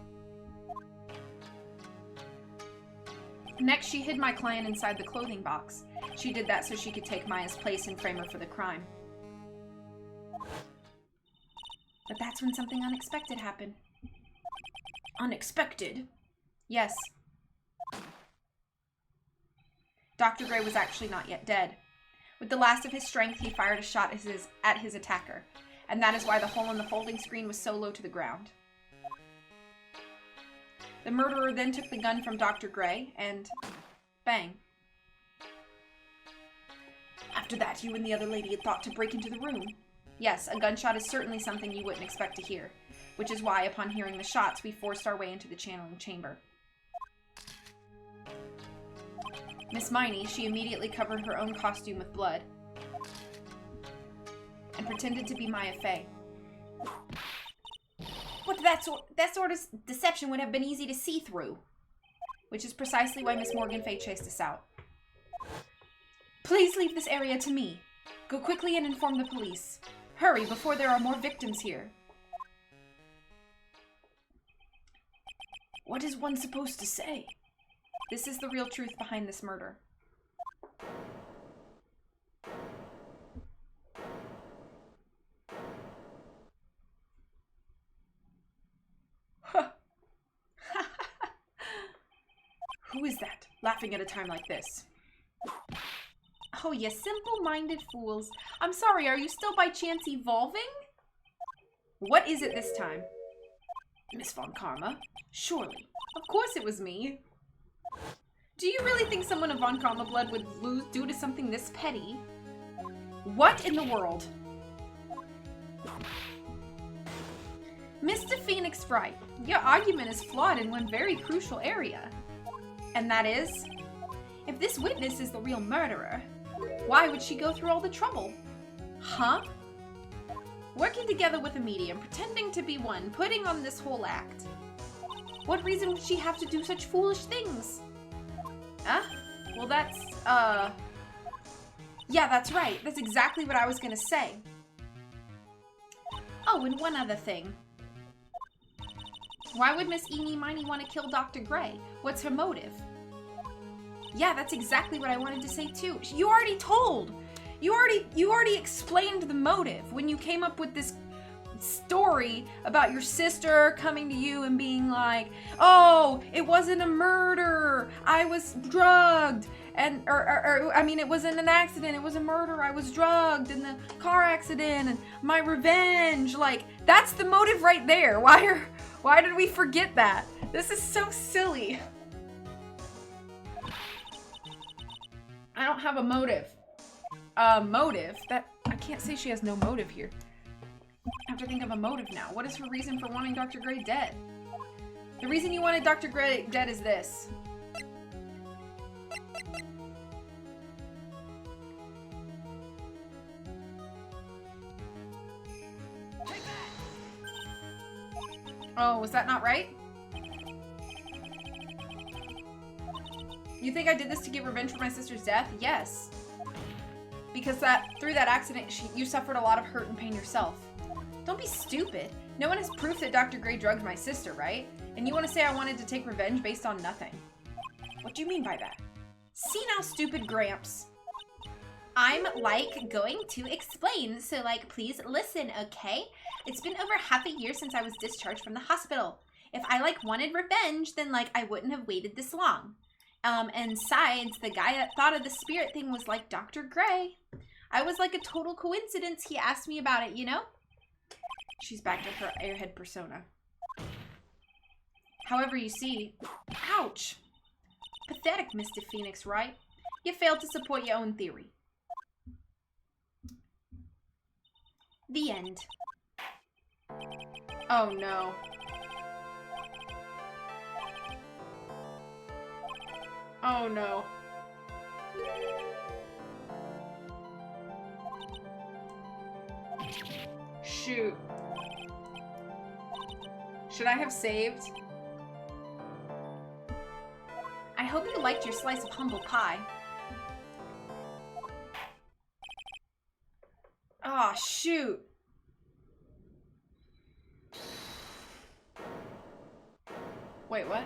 Next, she hid my client inside the clothing box. She did that so she could take Maya's place and frame her for the crime. But that's when something unexpected happened. Unexpected? Yes. Dr. Gray was actually not yet dead. With the last of his strength, he fired a shot at his attacker, and that is why the hole in the folding screen was so low to the ground. The murderer then took the gun from Dr. Gray and... bang. After that, you and the other lady had thought to break into the room. Yes, a gunshot is certainly something you wouldn't expect to hear, which is why, upon hearing the shots, we forced our way into the channeling chamber. Miss Miney, she immediately covered her own costume with blood and pretended to be Maya Fey. But that sort of deception would have been easy to see through, which is precisely why Miss Morgan Fey chased us out. Please leave this area to me. Go quickly and inform the police. Hurry before there are more victims here. What is one supposed to say? This is the real truth behind this murder. Who is that, laughing at a time like this? Oh, you simple-minded fools. I'm sorry, are you still by chance evolving? What is it this time? Miss Von Karma, surely. Of course it was me. Do you really think someone of Von Karma blood would lose due to something this petty? What in the world? Mr. Phoenix Wright, your argument is flawed in one very crucial area. And that is, if this witness is the real murderer, why would she go through all the trouble? Huh? Working together with a medium, pretending to be one, putting on this whole act. What reason would she have to do such foolish things? Huh? Well, that's, yeah, that's right. That's exactly what I was gonna say. Oh, and one other thing. Why would Miss Eenie Miney want to kill Dr. Gray? What's her motive? Yeah, that's exactly what I wanted to say too. You already told! You already explained the motive when you came up with this story about your sister coming to you and being like, oh, it wasn't a murder, I was drugged, and I mean, it wasn't an accident, it was a murder, I was drugged in the car accident, and my revenge. Like, that's the motive right there. Why did we forget that? This is so silly. I don't have a motive. Motive? That, I can't say she has no motive here. I have to think of a motive now. What is her reason for wanting Dr. Gray dead? The reason you wanted Dr. Gray dead is this. Oh, was that not right? You think I did this to get revenge for my sister's death? Yes. Because through that accident, you suffered a lot of hurt and pain yourself. Don't be stupid. No one has proof that Dr. Gray drugged my sister, right? And you want to say I wanted to take revenge based on nothing. What do you mean by that? See now, stupid Gramps. I'm, going to explain, so, please listen, okay? It's been over half a year since I was discharged from the hospital. If I, wanted revenge, then, I wouldn't have waited this long. And besides, the guy that thought of the spirit thing was, Dr. Gray. I was, a total coincidence. He asked me about it, you know? She's back to her airhead persona. However, you see... Ouch! Pathetic, Mr. Phoenix Wright. You failed to support your own theory. The end. Oh, no. Oh, no. Shoot. Should I have saved? I hope you liked your slice of humble pie. Oh, shoot. Wait, what?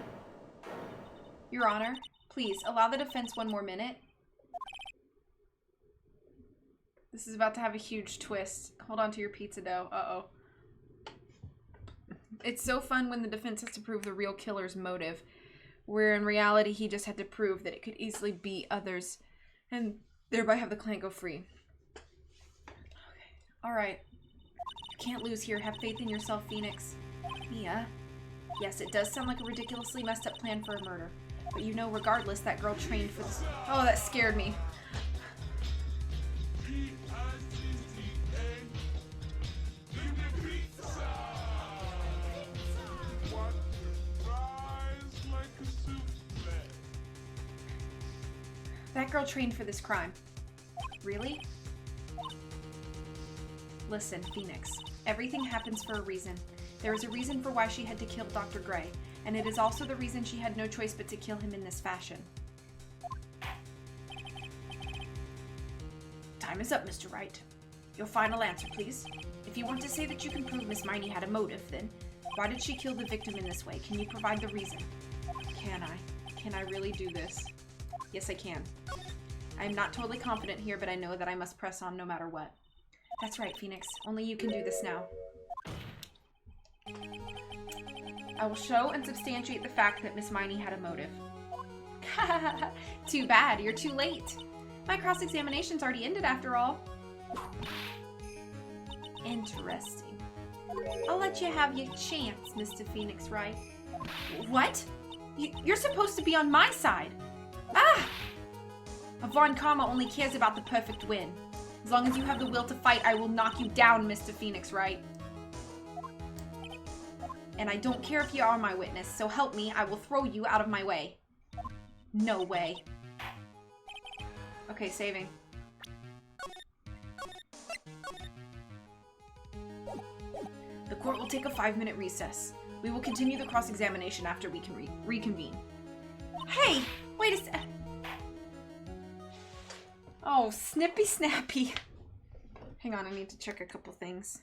Your Honor, please, allow the defense one more minute. This is about to have a huge twist. Hold on to your pizza dough. Uh-oh. It's so fun when the defense has to prove the real killer's motive, where in reality he just had to prove that it could easily be others, and thereby have the clan go free. Okay. Alright. You can't lose here. Have faith in yourself, Phoenix. Mia? Yes, it does sound like a ridiculously messed up plan for a murder. But you know, regardless, that girl trained for this. Oh, that scared me. That girl trained for this crime. Really? Listen, Phoenix. Everything happens for a reason. There is a reason for why she had to kill Dr. Gray, and it is also the reason she had no choice but to kill him in this fashion. Time is up, Mr. Wright. Your final answer, please. If you want to say that you can prove Miss Miney had a motive, then why did she kill the victim in this way? Can you provide the reason? Can I? Can I really do this? Yes, I can. I am not totally confident here, but I know that I must press on no matter what. That's right, Phoenix. Only you can do this now. I will show and substantiate the fact that Miss Miney had a motive. Too bad, you're too late. My cross-examination's already ended after all. Interesting. I'll let you have your chance, Mr. Phoenix Wright. What? You're supposed to be on my side. Ah! Von Karma only cares about the perfect win. As long as you have the will to fight, I will knock you down, Mr. Phoenix Wright. And I don't care if you are my witness, so help me, I will throw you out of my way. No way. Okay, saving. The court will take a 5-minute recess. We will continue the cross-examination after we can reconvene. Hey! Wait a sec. Oh, snippy snappy. Hang on, I need to check a couple things.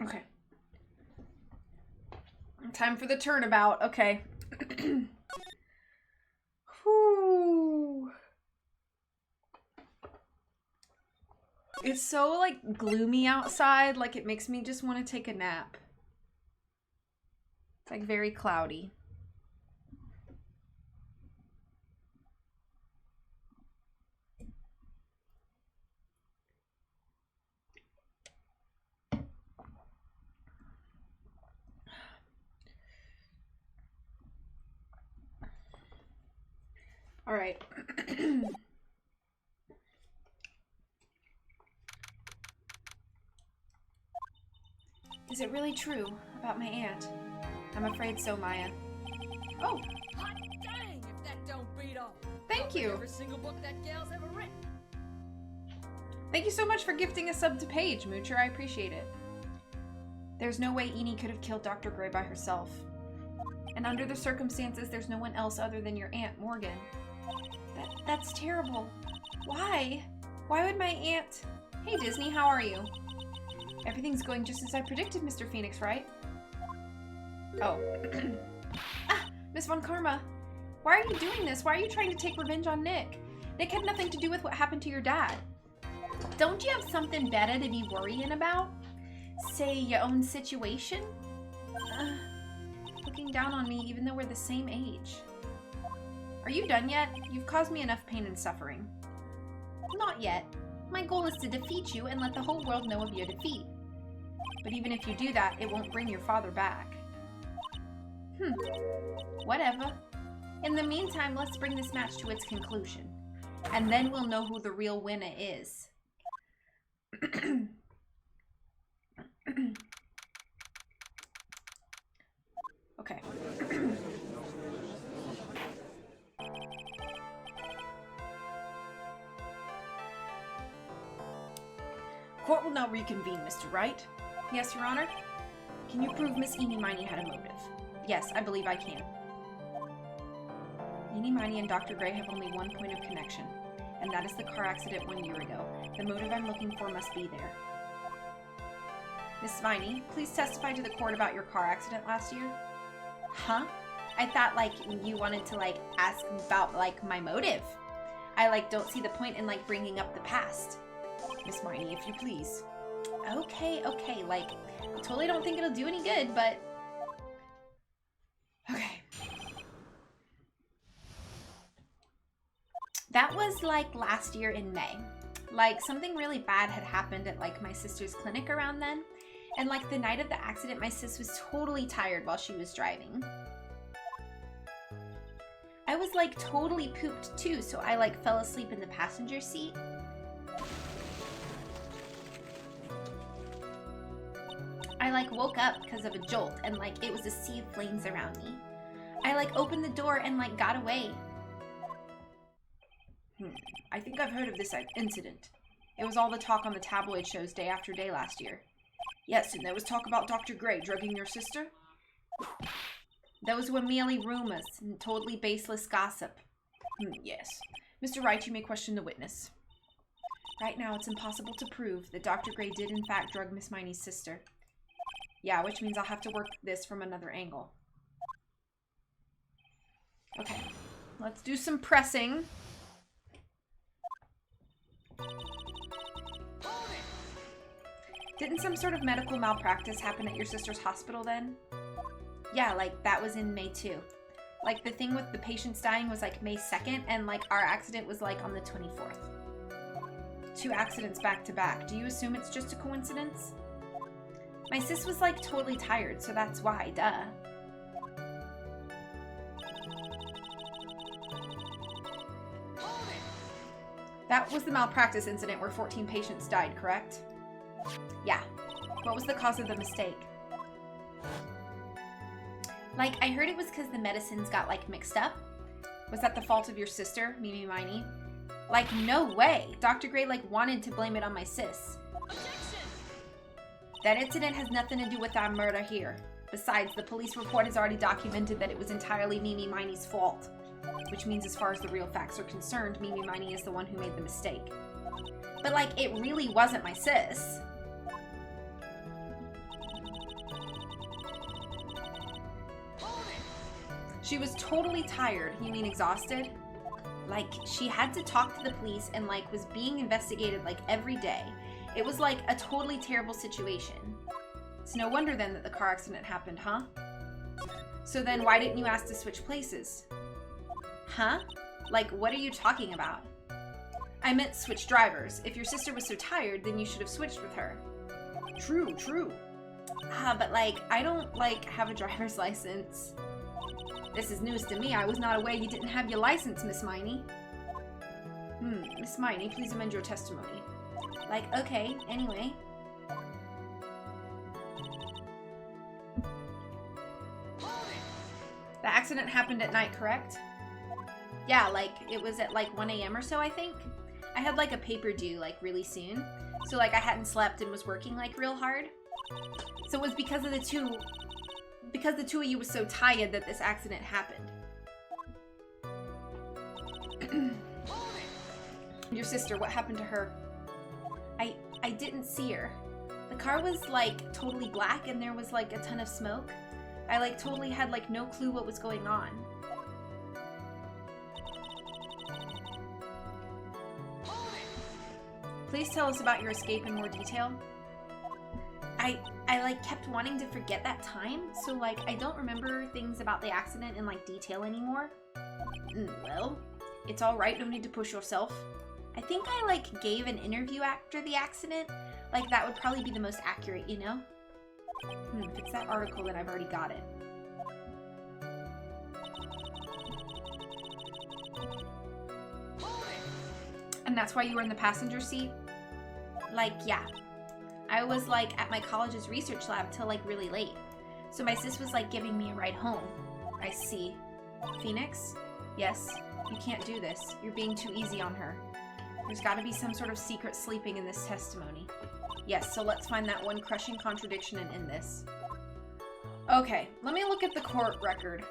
Okay. Time for the turnabout. Okay. Whew. It's so, like, gloomy outside. Like, it makes me just want to take a nap. It's, like, very cloudy. All right. Is it really true about my aunt? I'm afraid so, Maya. Oh. Hot dang if that don't beat all. Thank you. Every single book that gal's ever written. Thank you so much for gifting a sub to Paige, Moocher. I appreciate it. There's no way Enid could have killed Dr. Gray by herself. And under the circumstances, there's no one else other than your Aunt Morgan. That's terrible. Why? Why would my aunt... Hey, Disney, how are you? Everything's going just as I predicted, Mr. Phoenix, right? Oh. Ah, Miss Von Karma. Why are you doing this? Why are you trying to take revenge on Nick? Nick had nothing to do with what happened to your dad. Don't you have something better to be worrying about? Say, your own situation? Looking down on me even though we're the same age. Are you done yet? You've caused me enough pain and suffering. Not yet. My goal is to defeat you and let the whole world know of your defeat. But even if you do that, it won't bring your father back. Whatever. In the meantime, let's bring this match to its conclusion. And then we'll know who the real winner is. Okay. Court will now reconvene, Mr. Wright. Yes, Your Honor? Can you prove Miss Eenie Miney had a motive? Yes, I believe I can. Eenie Miney and Dr. Gray have only one point of connection, and that is the car accident 1 year ago. The motive I'm looking for must be there. Miss Miney, please testify to the court about your car accident last year. Huh? I thought, like, you wanted to, like, ask about, like, my motive. I, like, don't see the point in, like, bringing up the past. Miss Miney, if you please. Okay, like, I totally don't think it'll do any good, but... Okay. That was, like, last year in May. Like, something really bad had happened at, like, my sister's clinic around then. And, like, the night of the accident, my sis was totally tired while she was driving. I was, like, totally pooped, too, so I, like, fell asleep in the passenger seat. I like woke up because of a jolt and like it was a sea of flames around me. I like opened the door and like got away. I think I've heard of this incident. It was all the talk on the tabloid shows day after day last year. Yes, and there was talk about Dr. Gray drugging your sister? Those were merely rumors and totally baseless gossip. Yes. Mr. Wright, you may question the witness. Right now, it's impossible to prove that Dr. Gray did in fact drug Miss Miney's sister. Yeah, which means I'll have to work this from another angle. Okay, let's do some pressing. Didn't some sort of medical malpractice happen at your sister's hospital then? Yeah, like that was in May 2. Like the thing with the patients dying was like May 2nd and like our accident was like on the 24th. 2 accidents back to back. Do you assume it's just a coincidence? My sis was like totally tired, so that's why, duh. That was the malpractice incident where 14 patients died, correct? Yeah. What was the cause of the mistake? Like, I heard it was because the medicines got like mixed up. Was that the fault of your sister, Mimi Miney? Like, no way. Dr. Gray like wanted to blame it on my sis. Objection! That incident has nothing to do with our murder here. Besides, the police report has already documented that it was entirely Mimi Miney's fault. Which means as far as the real facts are concerned, Mimi Miney is the one who made the mistake. But like, it really wasn't my sis. She was totally tired. You mean exhausted? Like, she had to talk to the police and like was being investigated like every day. It was like a totally terrible situation. It's no wonder then that the car accident happened, huh? So then why didn't you ask to switch places? Huh? Like, what are you talking about? I meant switch drivers. If your sister was so tired, then you should have switched with her. True, true. But like, I don't like have a driver's license. This is news to me. I was not aware you didn't have your license, Miss Miney. Miss Miney, please amend your testimony. Like, okay, anyway. The accident happened at night, correct? Yeah, like, it was at like 1 a.m. or so, I think. I had like a paper due like really soon. So like I hadn't slept and was working like real hard. So it was because the two of you were so tired that this accident happened. Your sister, what happened to her? I didn't see her. The car was like totally black and there was like a ton of smoke. I like totally had like no clue what was going on. Please tell us about your escape in more detail. I like kept wanting to forget that time, so like I don't remember things about the accident in like detail anymore. Well, it's all right. No need to push yourself. I think I like gave an interview after the accident. Like that would probably be the most accurate, you know? If it's that article, then I've already got it. And that's why you were in the passenger seat? Like, yeah. I was like at my college's research lab till like really late. So my sis was like giving me a ride home. I see. Phoenix? Yes, you can't do this. You're being too easy on her. There's got to be some sort of secret sleeping in this testimony. Yes, so let's find that one crushing contradiction and end this. Okay, let me look at the court record.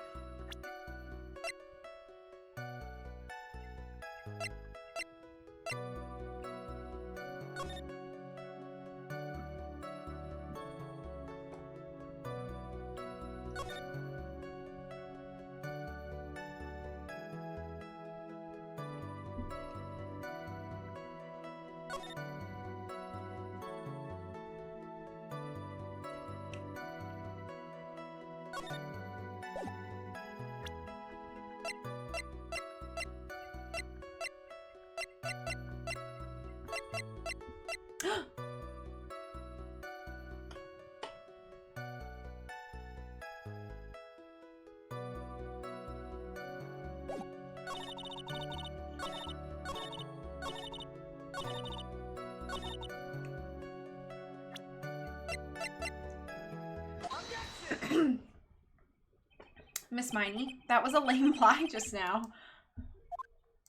Miss Miney, that was a lame lie just now.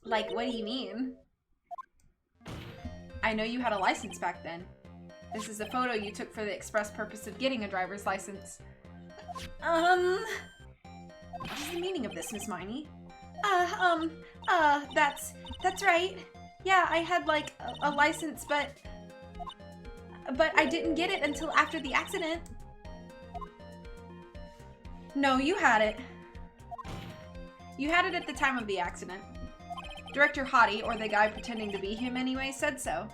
Like, what do you mean? I know you had a license back then. This is a photo you took for the express purpose of getting a driver's license. What is the meaning of this, Miss Miney? That's right. Yeah, I had, like, a license, but I didn't get it until after the accident. No, you had it. You had it at the time of the accident. Director Hottie, or the guy pretending to be him anyway, said so.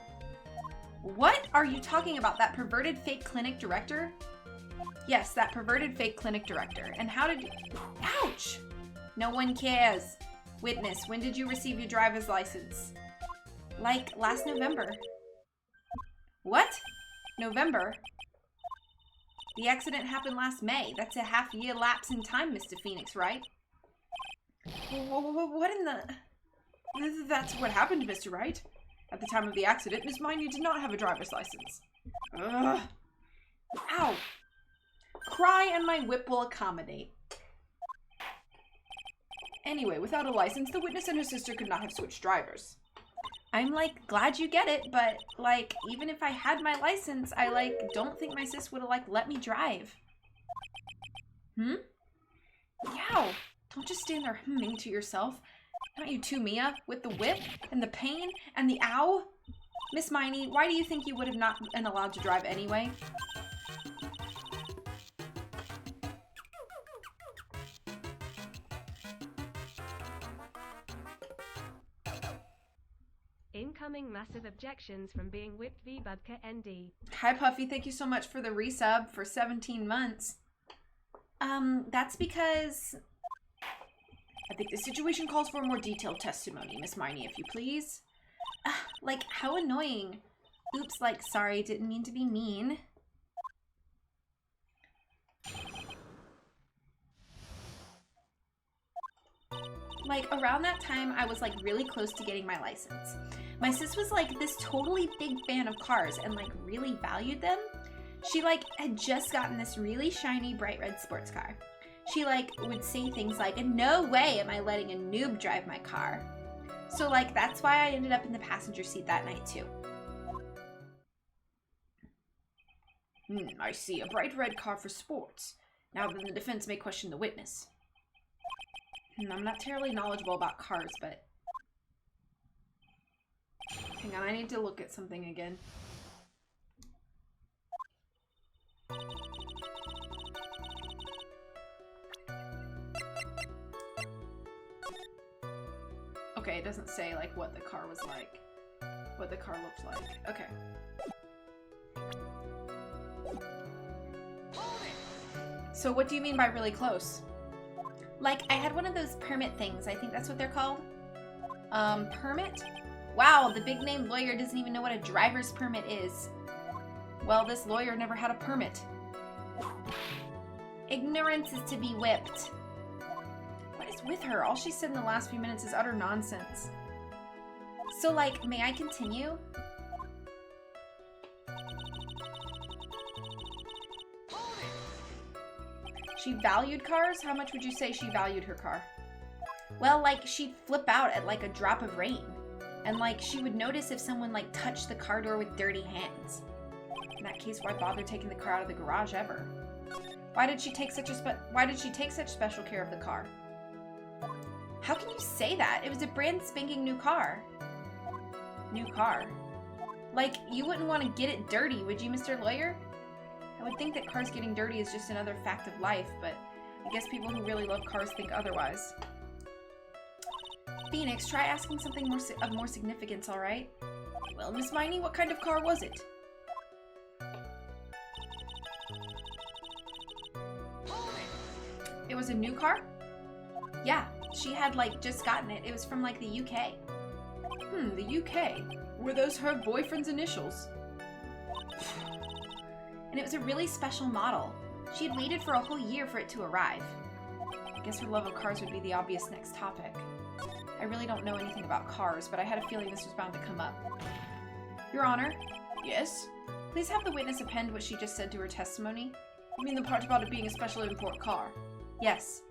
What are you talking about? That perverted fake clinic director? Yes, that perverted fake clinic director. And how did you... Ouch! No one cares. Witness, when did you receive your driver's license? Like, last November. What? November? The accident happened last May. That's a half-year lapse in time, Mr. Phoenix, right? What in the... That's what happened, Mr. Wright. At the time of the accident, Miss Miney did not have a driver's license. Ugh. Ow. Cry and my whip will accommodate. Anyway, without a license, the witness and her sister could not have switched drivers. I'm, like, glad you get it, but, like, even if I had my license, I, like, don't think my sis would have, like, let me drive. Yow! Don't just stand there humming to yourself. Not you too, Mia, with the whip, and the pain, and the ow. Miss Miney, why do you think you would have not been allowed to drive anyway? Incoming massive objections from Being Whipped v. Budka ND. Hi Puffy, thank you so much for the resub for 17 months. That's because... I think the situation calls for a more detailed testimony, Miss Miney, if you please. Like, how annoying. Oops, like, sorry, didn't mean to be mean. Like, around that time, I was, like, really close to getting my license. My sis was, like, this totally big fan of cars and, like, really valued them. She, like, had just gotten this really shiny, bright red sports car. She, like, would say things like, no way am I letting a noob drive my car. So, like, that's why I ended up in the passenger seat that night, too. I see. A bright red car for sports. Now then the defense may question the witness. I'm not terribly knowledgeable about cars, but... Hang on, I need to look at something again. Okay, it doesn't say, like, what the car was like. What the car looked like. Okay. So what do you mean by really close? Like, I had one of those permit things. I think that's what they're called. Permit? Wow, the big name lawyer doesn't even know what a driver's permit is. Well, this lawyer never had a permit. Ignorance is to be whipped. What is with her? All she said in the last few minutes is utter nonsense. So, like, may I continue? She valued cars? How much would you say she valued her car? Well, like, she'd flip out at, like, a drop of rain. And, like, she would notice if someone, like, touched the car door with dirty hands. In that case, why bother taking the car out of the garage ever? Why did she take such special care of the car? How can you say that? It was a brand spanking new car. New car. Like, you wouldn't want to get it dirty, would you, Mr. Lawyer? I would think that cars getting dirty is just another fact of life, but I guess people who really love cars think otherwise. Phoenix, try asking something of more significance, alright? Well, Miss Miney, what kind of car was it? It was a new car? Yeah, she had, like, just gotten it. It was from, like, the UK. The UK? Were those her boyfriend's initials? And it was a really special model. She had waited for a whole year for it to arrive. I guess her love of cars would be the obvious next topic. I really don't know anything about cars, but I had a feeling this was bound to come up. Your Honor? Yes? Please have the witness append what she just said to her testimony. You mean the part about it being a special import car? Yes.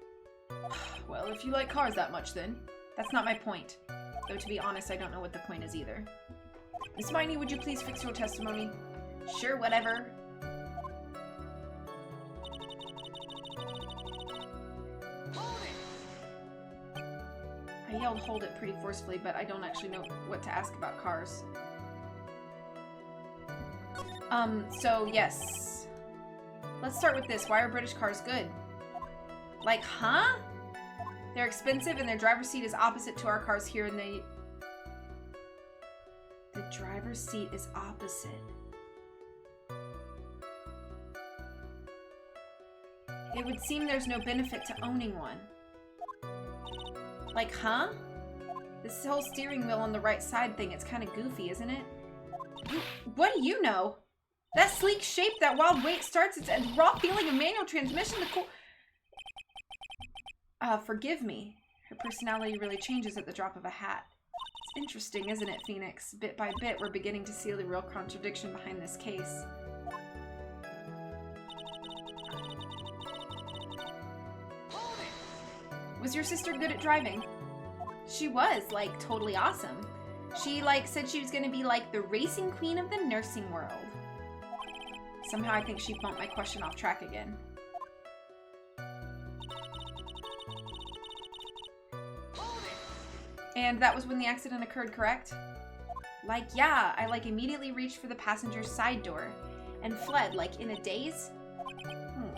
Well, if you like cars that much, then. That's not my point. Though, to be honest, I don't know what the point is either. Miss Miney, would you please fix your testimony? Sure, whatever. I yelled hold it pretty forcefully, but I don't actually know what to ask about cars. So yes. Let's start with this. Why are British cars good? Like, huh? They're expensive and their driver's seat is opposite to our cars here and the driver's seat is opposite. It would seem there's no benefit to owning one. Like, huh? This whole steering wheel on the right side thing, it's kind of goofy, isn't it? What do you know? That sleek shape, that wild weight starts, it's a raw feeling of manual transmission, forgive me. Her personality really changes at the drop of a hat. It's interesting, isn't it, Phoenix? Bit by bit, we're beginning to see the real contradiction behind this case. Was your sister good at driving? She was, like, totally awesome. She, like, said she was gonna be, like, the racing queen of the nursing world. Somehow I think she bumped my question off track again. And that was when the accident occurred, correct? Like, yeah, I, like, immediately reached for the passenger's side door and fled, like, in a daze.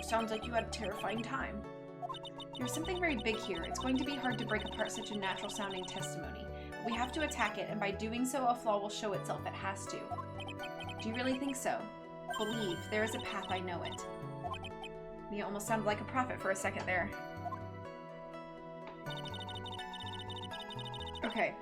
Sounds like you had a terrifying time. There's something very big here. It's going to be hard to break apart such a natural-sounding testimony. We have to attack it, and by doing so, a flaw will show itself. It has to. Do you really think so? Believe. There is a path. I know it. You almost sounded like a prophet for a second there. Okay.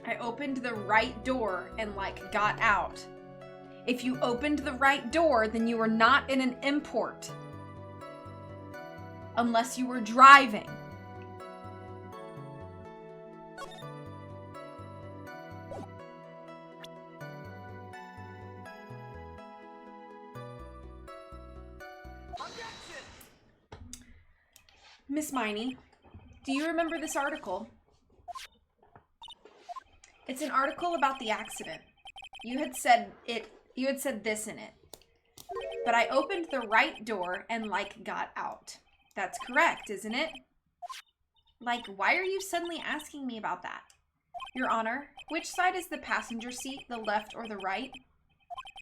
I opened the right door and, like, got out. If you opened the right door, then you were not in an import. Unless you were driving. Miss Miney, do you remember this article? It's an article about the accident. You had said this in it. But I opened the right door and, like, got out. That's correct, isn't it? Like, why are you suddenly asking me about that? Your Honor, which side is the passenger seat, the left or the right?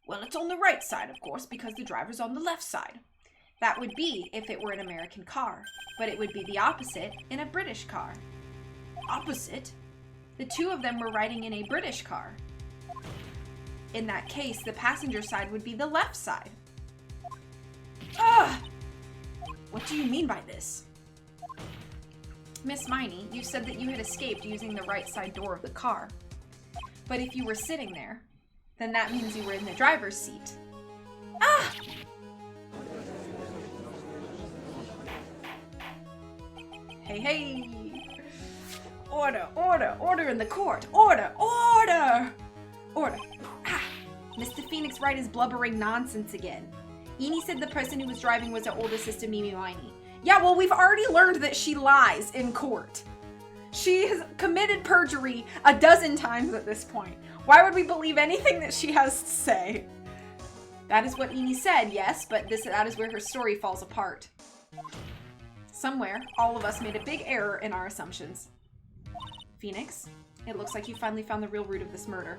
Well, it's on the right side, of course, because the driver's on the left side. That would be if it were an American car, but it would be the opposite in a British car. Opposite? The two of them were riding in a British car. In that case, the passenger side would be the left side. Ugh! What do you mean by this? Miss Miney, you said that you had escaped using the right side door of the car. But if you were sitting there, then that means you were in the driver's seat. Ah! Hey, hey! Order, order, order in the court! Order, order! Order. Ah! Mr. Phoenix Wright is blubbering nonsense again. Eney said the person who was driving was her older sister, Mimi Miney. Yeah, well, we've already learned that she lies in court. She has committed perjury a dozen times at this point. Why would we believe anything that she has to say? That is what Eney said, yes, but that is where her story falls apart. Somewhere, all of us made a big error in our assumptions. Phoenix, it looks like you finally found the real root of this murder.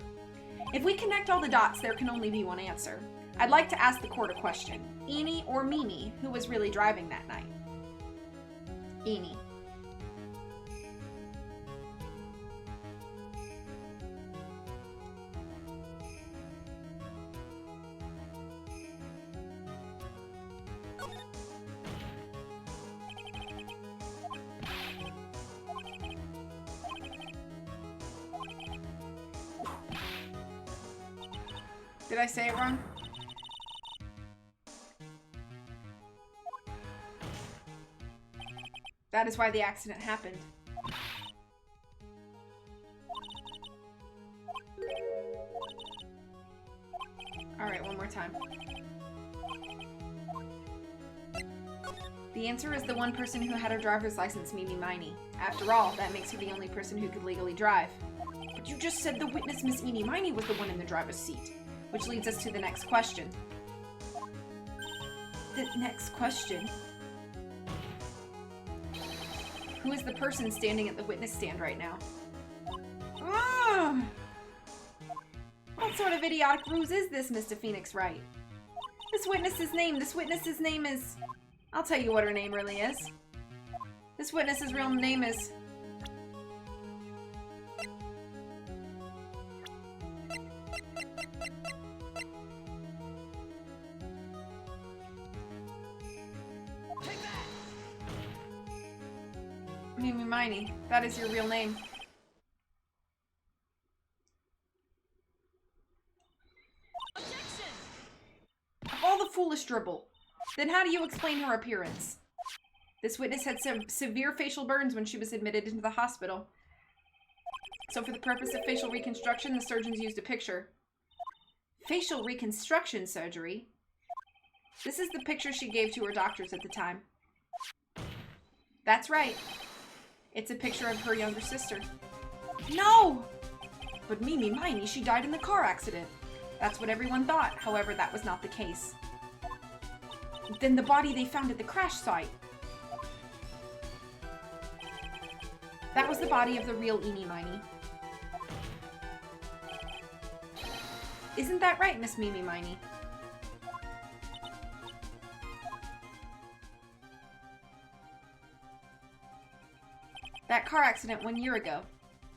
If we connect all the dots, there can only be one answer. I'd like to ask the court a question. Eney or Mimi, who was really driving that night? Eney. Did I say it wrong? That is why the accident happened. Alright, one more time. The answer is the one person who had her driver's license, Mimi Miney. After all, that makes her the only person who could legally drive. But you just said the witness, Miss Mimi Miney, was the one in the driver's seat. Which leads us to the next question. The next question? Who is the person standing at the witness stand right now? What sort of idiotic ruse is this, Mr. Phoenix Wright? This witness's name is... I'll tell you what her name really is. This witness's real name is... Mimi Miney. That is your real name. All the foolish dribble. Then how do you explain her appearance? This witness had some severe facial burns when she was admitted into the hospital. So for the purpose of facial reconstruction, the surgeons used a picture. Facial reconstruction surgery? This is the picture she gave to her doctors at the time. That's right. It's a picture of her younger sister. No! But Mimi Miney, she died in the car accident. That's what everyone thought. However, that was not the case. Then the body they found at the crash site. That was the body of the real Mimi Miney. Isn't that right, Miss Mimi Miney? That car accident 1 year ago.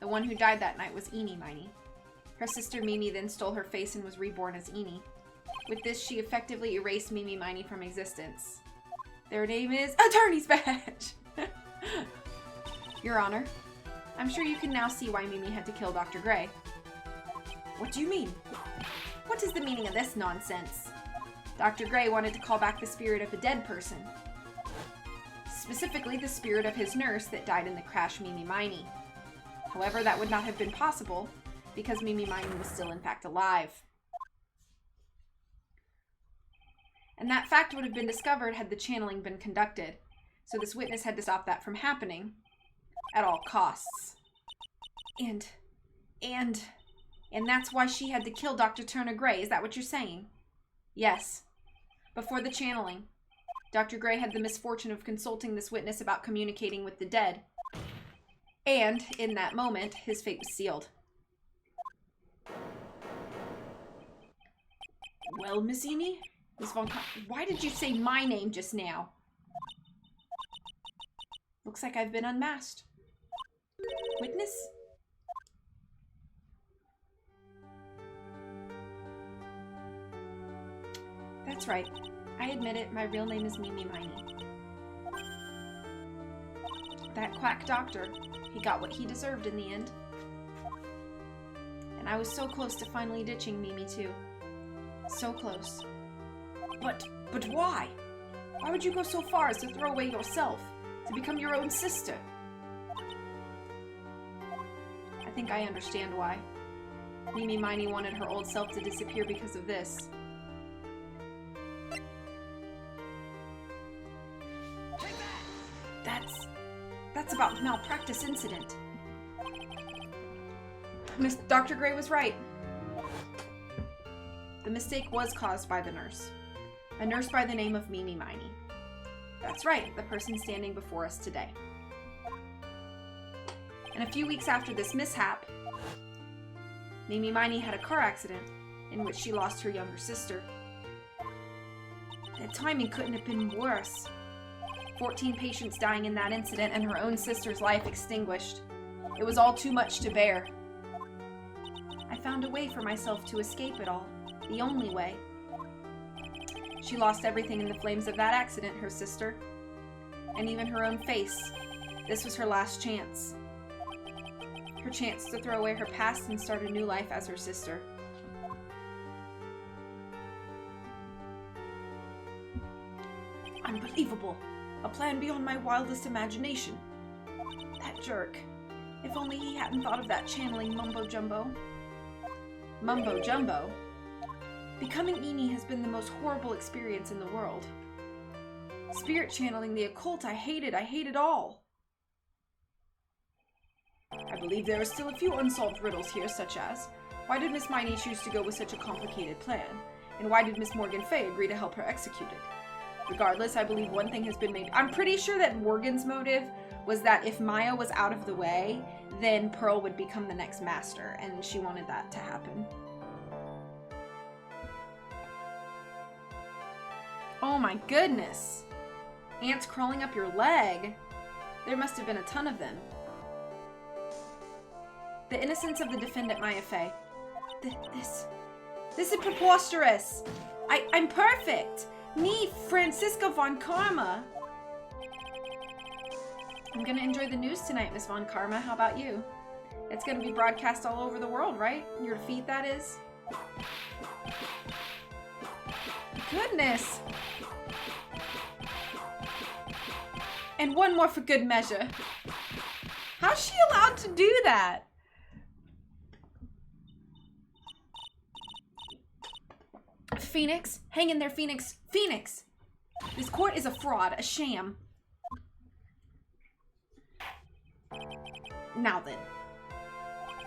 The one who died that night was Eenie Miney. Her sister Mimi then stole her face and was reborn as Eenie. With this, she effectively erased Mimi Miney from existence. Their name is Attorney's Badge! Your Honor, I'm sure you can now see why Mimi had to kill Dr. Gray. What do you mean? What is the meaning of this nonsense? Dr. Gray wanted to call back the spirit of a dead person. Specifically, the spirit of his nurse that died in the crash, Mimi Miney. However, that would not have been possible because Mimi Miney was still in fact alive. And that fact would have been discovered had the channeling been conducted. So this witness had to stop that from happening at all costs. And that's why she had to kill Dr. Turner Gray. Is that what you're saying? Yes. Before the channeling, Dr. Gray had the misfortune of consulting this witness about communicating with the dead. And, in that moment, his fate was sealed. Well, Miss Eenie? Miss Von why did you say my name just now? Looks like I've been unmasked. Witness? That's right. I admit it, my real name is Mimi Miney. That quack doctor, he got what he deserved in the end. And I was so close to finally ditching Mimi too. So close. But why? Why would you go so far as to throw away yourself, to become your own sister? I think I understand why. Mimi Miney wanted her old self to disappear because of this. That's about the malpractice incident. Dr. Gray was right. The mistake was caused by the nurse. A nurse by the name of Mimi Miney. That's right, the person standing before us today. And a few weeks after this mishap, Mimi Miney had a car accident in which she lost her younger sister. The timing couldn't have been worse. 14 patients dying in that incident and her own sister's life extinguished. It was all too much to bear. I found a way for myself to escape it all. The only way. She lost everything in the flames of that accident, her sister. And even her own face. This was her last chance. Her chance to throw away her past and start a new life as her sister. Unbelievable! A plan beyond my wildest imagination. That jerk. If only he hadn't thought of that channeling mumbo-jumbo. Mumbo-jumbo? Becoming Eni has been the most horrible experience in the world. Spirit channeling, the occult, I hate it all. I believe there are still a few unsolved riddles here, such as, why did Miss Miney choose to go with such a complicated plan? And why did Miss Morgan Fay agree to help her execute it? Regardless, I believe one thing has been made. I'm pretty sure that Morgan's motive was that if Maya was out of the way, then Pearl would become the next master, and she wanted that to happen. Oh my goodness! Ants crawling up your leg. There must have been a ton of them. The innocence of the defendant, Maya Fay. This is preposterous! I'm perfect! Me, Francisca von Karma! I'm gonna enjoy the news tonight, Miss von Karma. How about you? It's gonna be broadcast all over the world, right? Your defeat, that is. Goodness! And one more for good measure. How's she allowed to do that? Phoenix? Hang in there, Phoenix. Phoenix! This court is a fraud, a sham. Now then.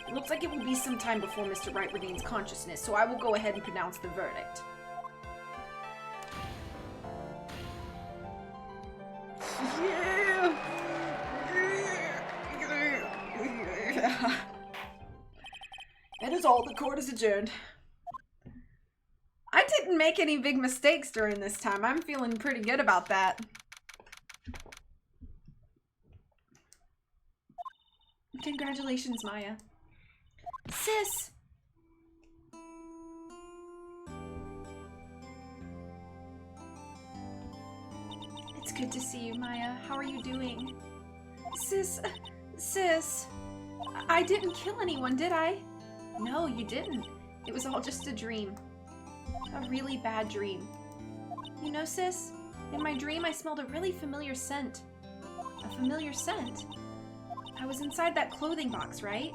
It looks like it will be some time before Mr. Wright regains consciousness, so I will go ahead and pronounce the verdict. Yeah. That is all. The court is adjourned. I didn't make any big mistakes during this time. I'm feeling pretty good about that. Congratulations, Maya. Sis! It's good to see you, Maya. How are you doing? Sis, I didn't kill anyone, did I? No, you didn't. It was all just a dream. A really bad dream. You know, sis, in my dream I smelled a really familiar scent. A familiar scent? I was inside that clothing box, right?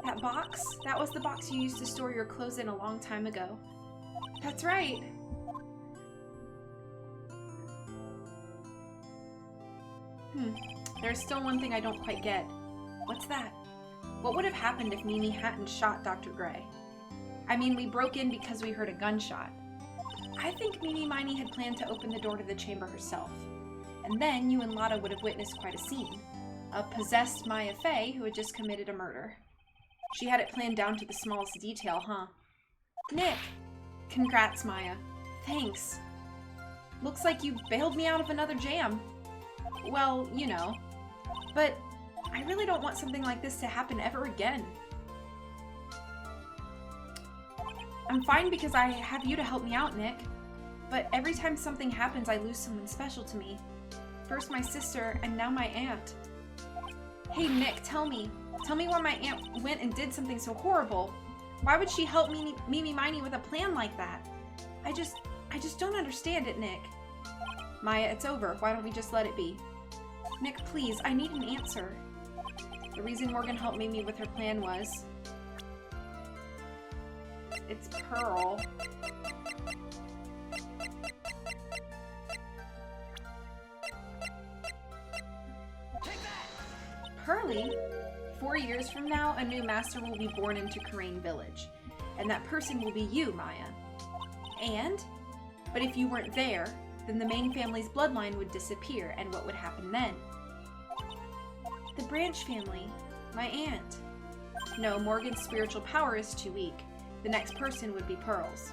That box? That was the box you used to store your clothes in a long time ago. That's right. There's still one thing I don't quite get. What's that? What would have happened if Mimi hadn't shot Dr. Gray? I mean, we broke in because we heard a gunshot. I think Mimi Miney had planned to open the door to the chamber herself. And then you and Lotta would have witnessed quite a scene. A possessed Maya Fay who had just committed a murder. She had it planned down to the smallest detail, huh? Nick! Congrats, Maya. Thanks. Looks like you bailed me out of another jam. Well, you know. But I really don't want something like this to happen ever again. I'm fine because I have you to help me out, Nick. But every time something happens, I lose someone special to me. First my sister, and now my aunt. Hey, Nick, tell me. Tell me why my aunt went and did something so horrible. Why would she help Mimi Miney with a plan like that? I just don't understand it, Nick. Maya, it's over. Why don't we just let it be? Nick, please, I need an answer. The reason Morgan helped Mimi with her plan was... It's Pearl. Pearly? 4 years from now, a new master will be born into Karain Village. And that person will be you, Maya. And? But if you weren't there, then the main family's bloodline would disappear, and what would happen then? The Branch family. My aunt. No, Morgan's spiritual power is too weak. The next person would be Pearl's.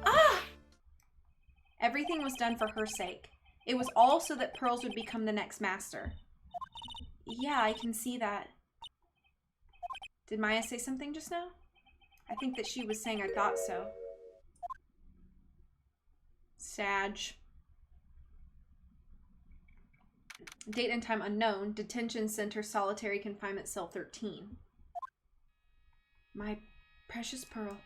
Ah! Everything was done for her sake. It was all so that Pearl's would become the next master. Yeah, I can see that. Did Maya say something just now? I think that she was saying I thought so. Sag. Date and time unknown. Detention Center, Solitary Confinement Cell 13. My precious Pearl.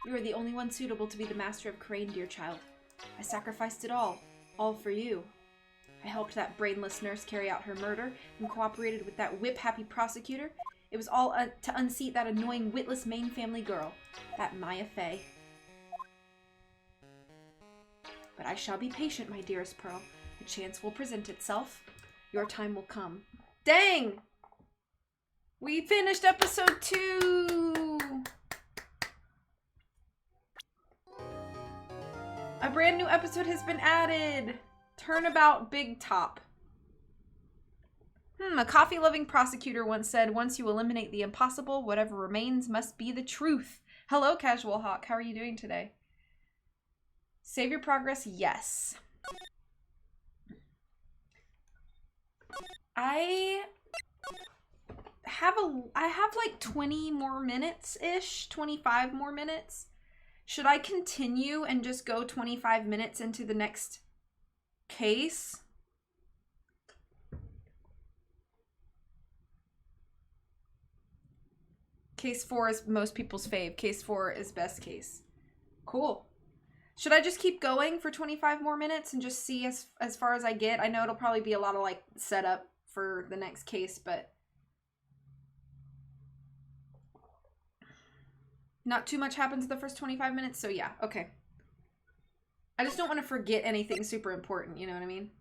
You are the only one suitable to be the master of Karain, dear child. I sacrificed it all for you. I helped that brainless nurse carry out her murder and cooperated with that whip-happy prosecutor. It was all to unseat that annoying, witless Main family girl, that Maya Fey. But I shall be patient, my dearest Pearl. A chance will present itself. Your time will come. Dang! We finished episode 2! A brand new episode has been added! Turnabout Big Top. A coffee-loving prosecutor once said, once you eliminate the impossible, whatever remains must be the truth. Hello, Casual Hawk. How are you doing today? Save your progress, yes. I have like 20 more minutes-ish, 25 more minutes. Should I continue and just go 25 minutes into the next case? Case 4 is most people's fave. Case 4 is best case. Cool. Should I just keep going for 25 more minutes and just see as far as I get? I know it'll probably be a lot of like setup for the next case, but not too much happens in the first 25 minutes, so yeah, okay. I just don't want to forget anything super important, you know what I mean?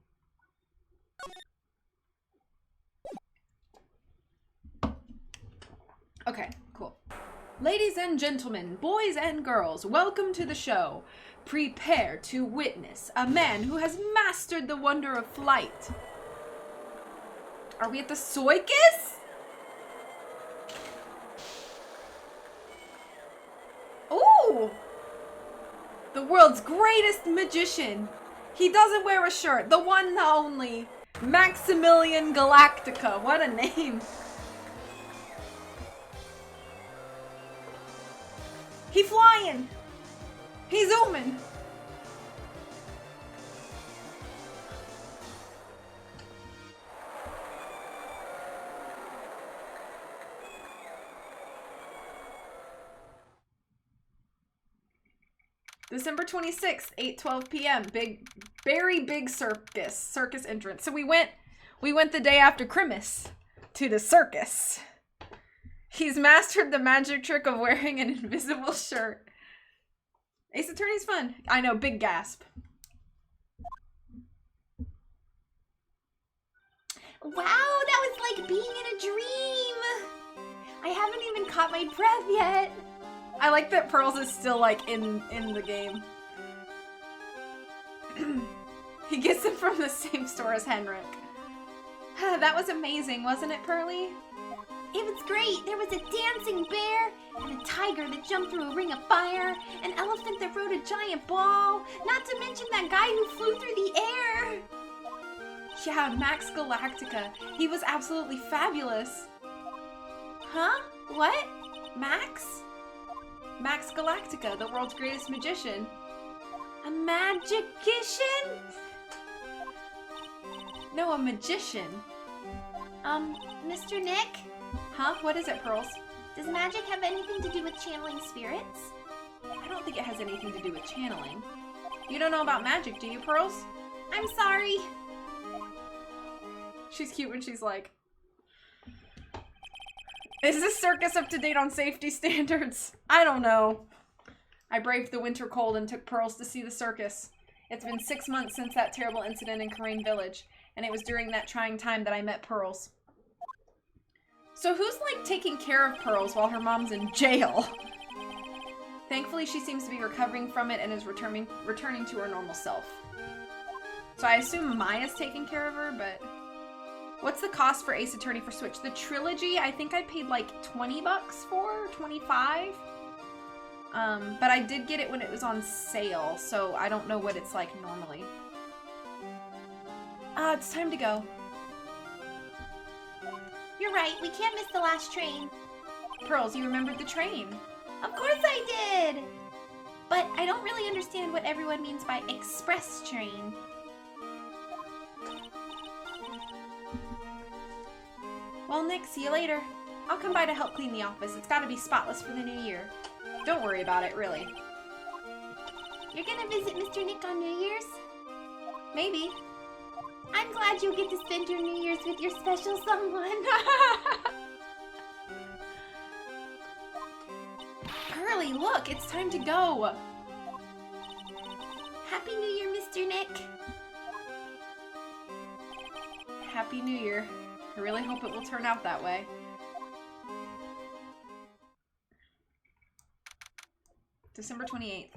Okay, cool. Ladies and gentlemen, boys and girls, welcome to the show. Prepare to witness a man who has mastered the wonder of flight. Are we at the circus? Ooh! The world's greatest magician. He doesn't wear a shirt. The one, the only. Maximilian Galactica. What a name. He flying. He zooming. December 26th, 8:12 p.m. Very big circus entrance. So we went the day after Christmas to the circus. He's mastered the magic trick of wearing an invisible shirt. Ace Attorney's fun. I know, big gasp. Wow, that was like being in a dream. I haven't even caught my breath yet. I like that Pearls is still like in the game. He gets them from the same store as Henrik. That was amazing, wasn't it, Pearly? It was great. There was a dancing bear, and a tiger that jumped through a ring of fire, an elephant that rode a giant ball, not to mention that guy who flew through the air. Yeah, Max Galactica. He was absolutely fabulous. Huh? What? Max? Max Galactica, the world's greatest magician. A magician? No, a magician. Mr. Nick? Huh? What is it, Pearls? Does magic have anything to do with channeling spirits? I don't think it has anything to do with channeling. You don't know about magic, do you, Pearls? I'm sorry. She's cute when she's like, is this circus up to date on safety standards? I don't know. I braved the winter cold and took Pearls to see the circus. It's been 6 months since that terrible incident in Karain Village, and it was during that trying time that I met Pearls. So who's like taking care of Pearls while her mom's in jail? Thankfully, she seems to be recovering from it and is returning to her normal self. So I assume Maya's taking care of her, but what's the cost for Ace Attorney for Switch? The trilogy, I think I paid like 20 bucks for, 25. But I did get it when it was on sale, so I don't know what it's like normally. It's time to go. You're right, we can't miss the last train. Pearls, you remembered the train. Of course I did! But I don't really understand what everyone means by express train. Well, Nick, see you later. I'll come by to help clean the office. It's gotta be spotless for the new year. Don't worry about it, really. You're gonna visit Mr. Nick on New Year's? Maybe. I'm glad you'll get to spend your New Year's with your special someone. Pearly, look, it's time to go. Happy New Year, Mr. Nick. Happy New Year. I really hope it will turn out that way. December 28th.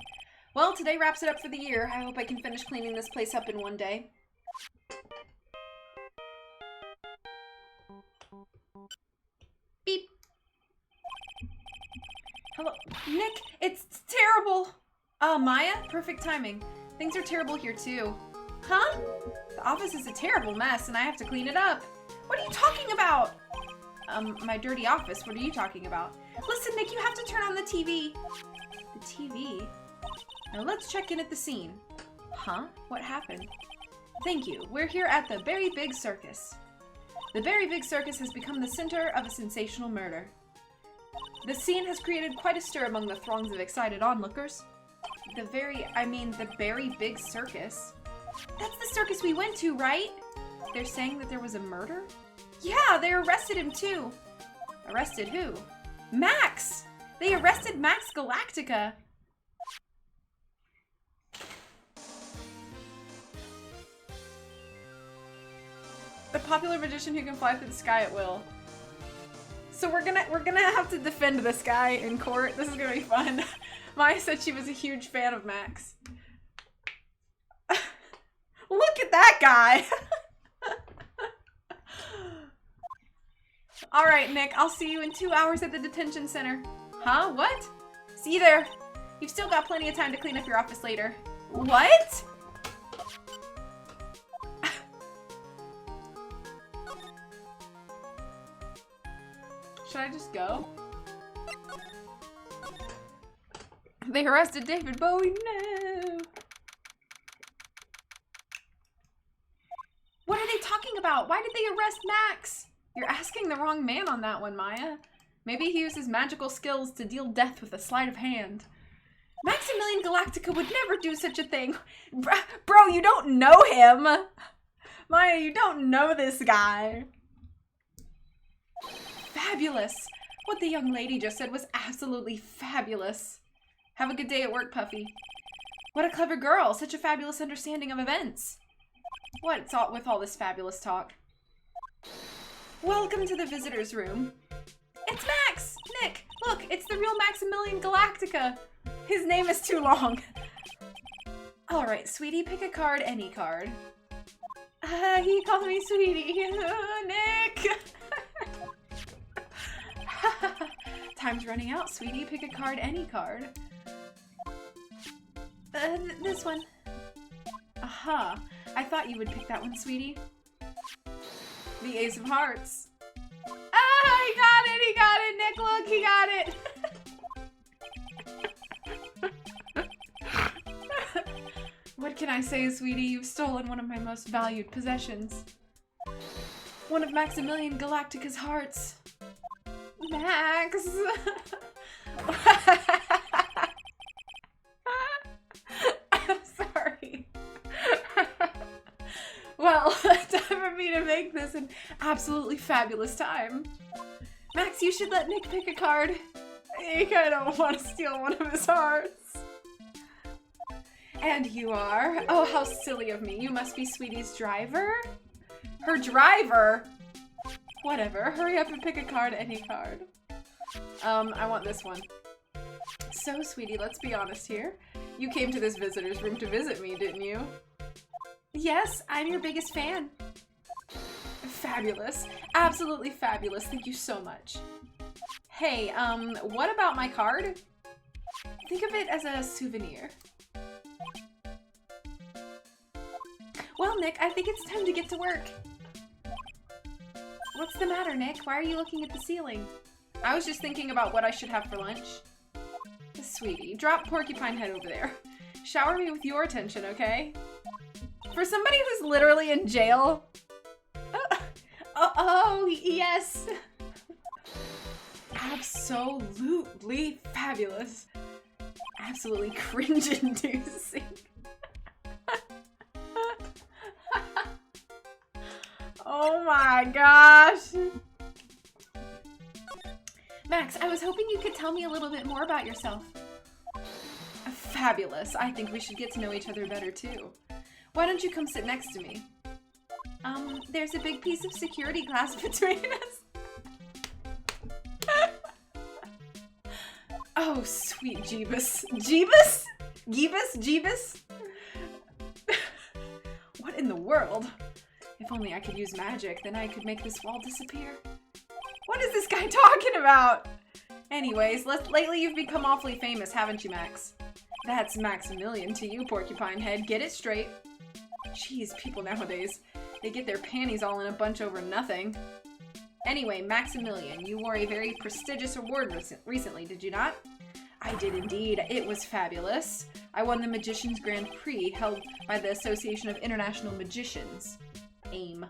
Well, today wraps it up for the year. I hope I can finish cleaning this place up in one day. Beep. Hello. Nick, it's terrible. Maya, perfect timing. Things are terrible here too. Huh? The office is a terrible mess and I have to clean it up. What are you talking about? My dirty office, what are you talking about? Listen, Nick, you have to turn on the TV. The TV? Now let's check in at the scene. Huh? What happened? Thank you. We're here at the Very Big Circus. The Very Big Circus has become the center of a sensational murder. The scene has created quite a stir among the throngs of excited onlookers. The Very Big Circus? That's the circus we went to, right? They're saying that there was a murder? Yeah, they arrested him too. Arrested who? Max! They arrested Max Galactica. The popular magician who can fly through the sky at will. So we're gonna have to defend this guy in court. This is gonna be fun. Maya said she was a huge fan of Max. Look at that guy! Alright, Nick, I'll see you in 2 hours at the detention center. Huh? What? See you there. You've still got plenty of time to clean up your office later. What? Should I just go? They arrested David Bowie. No. What are they talking about? Why did they arrest Max? You're asking the wrong man on that one, Maya. Maybe he uses magical skills to deal death with a sleight of hand. Maximilian Galactica would never do such a thing. Bro, you don't know him. Maya, you don't know this guy. Fabulous. What the young lady just said was absolutely fabulous. Have a good day at work, Puffy. What a clever girl. Such a fabulous understanding of events. What's with all this fabulous talk? Welcome to the visitor's room. It's Max! Nick, look, it's the real Maximilian Galactica. His name is too long. Alright, sweetie, pick a card, any card. He called me sweetie. Nick! Time's running out, sweetie. Pick a card, any card. This one. Aha. I thought you would pick that one, sweetie. The Ace of Hearts. Ah, he got it! He got it! Nick, look, he got it! What can I say, sweetie? You've stolen one of my most valued possessions. One of Maximilian Galactica's hearts. Max! I'm sorry. Well, time for me to make this an absolutely fabulous time. Max, you should let Nick pick a card. I kind of want to steal one of his hearts. And you are? Oh, how silly of me. You must be Sweetie's driver? Her driver? Whatever. Hurry up and pick a card, any card. I want this one. So, sweetie, let's be honest here. You came to this visitor's room to visit me, didn't you? Yes, I'm your biggest fan. Fabulous. Absolutely fabulous. Thank you so much. Hey, what about my card? Think of it as a souvenir. Well, Nick, I think it's time to get to work. What's the matter, Nick? Why are you looking at the ceiling? I was just thinking about what I should have for lunch. Sweetie, drop Porcupine Head over there. Shower me with your attention, okay? For somebody who's literally in jail. Oh, yes. Absolutely fabulous. Absolutely cringe-inducing. Oh my gosh. Max, I was hoping you could tell me a little bit more about yourself. Fabulous. I think we should get to know each other better too. Why don't you come sit next to me? There's a big piece of security glass between us. Oh, sweet Jeebus. Jeebus? Jeebus? Jeebus? What in the world? If only I could use magic, then I could make this wall disappear. What is this guy talking about? Anyways, lately you've become awfully famous, haven't you, Max? That's Maximilian to you, Porcupine Head. Get it straight. Jeez, people nowadays, they get their panties all in a bunch over nothing. Anyway, Maximilian, you wore a very prestigious award recently, did you not? I did indeed. It was fabulous. I won the Magician's Grand Prix, held by the Association of International Magicians. AIM.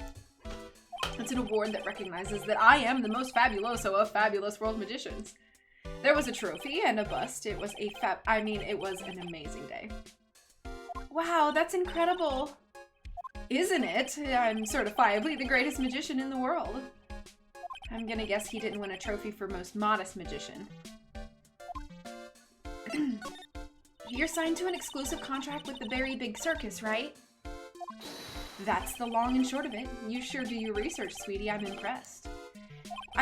It's an award that recognizes that I am the most fabuloso of fabulous world magicians. There was a trophy and a bust. It was it was an amazing day. Wow, that's incredible. Isn't it? I'm certifiably the greatest magician in the world. I'm gonna guess he didn't win a trophy for most modest magician. You're signed to an exclusive contract with the Very Big Circus, right? That's the long and short of it. You sure do your research, sweetie. I'm impressed.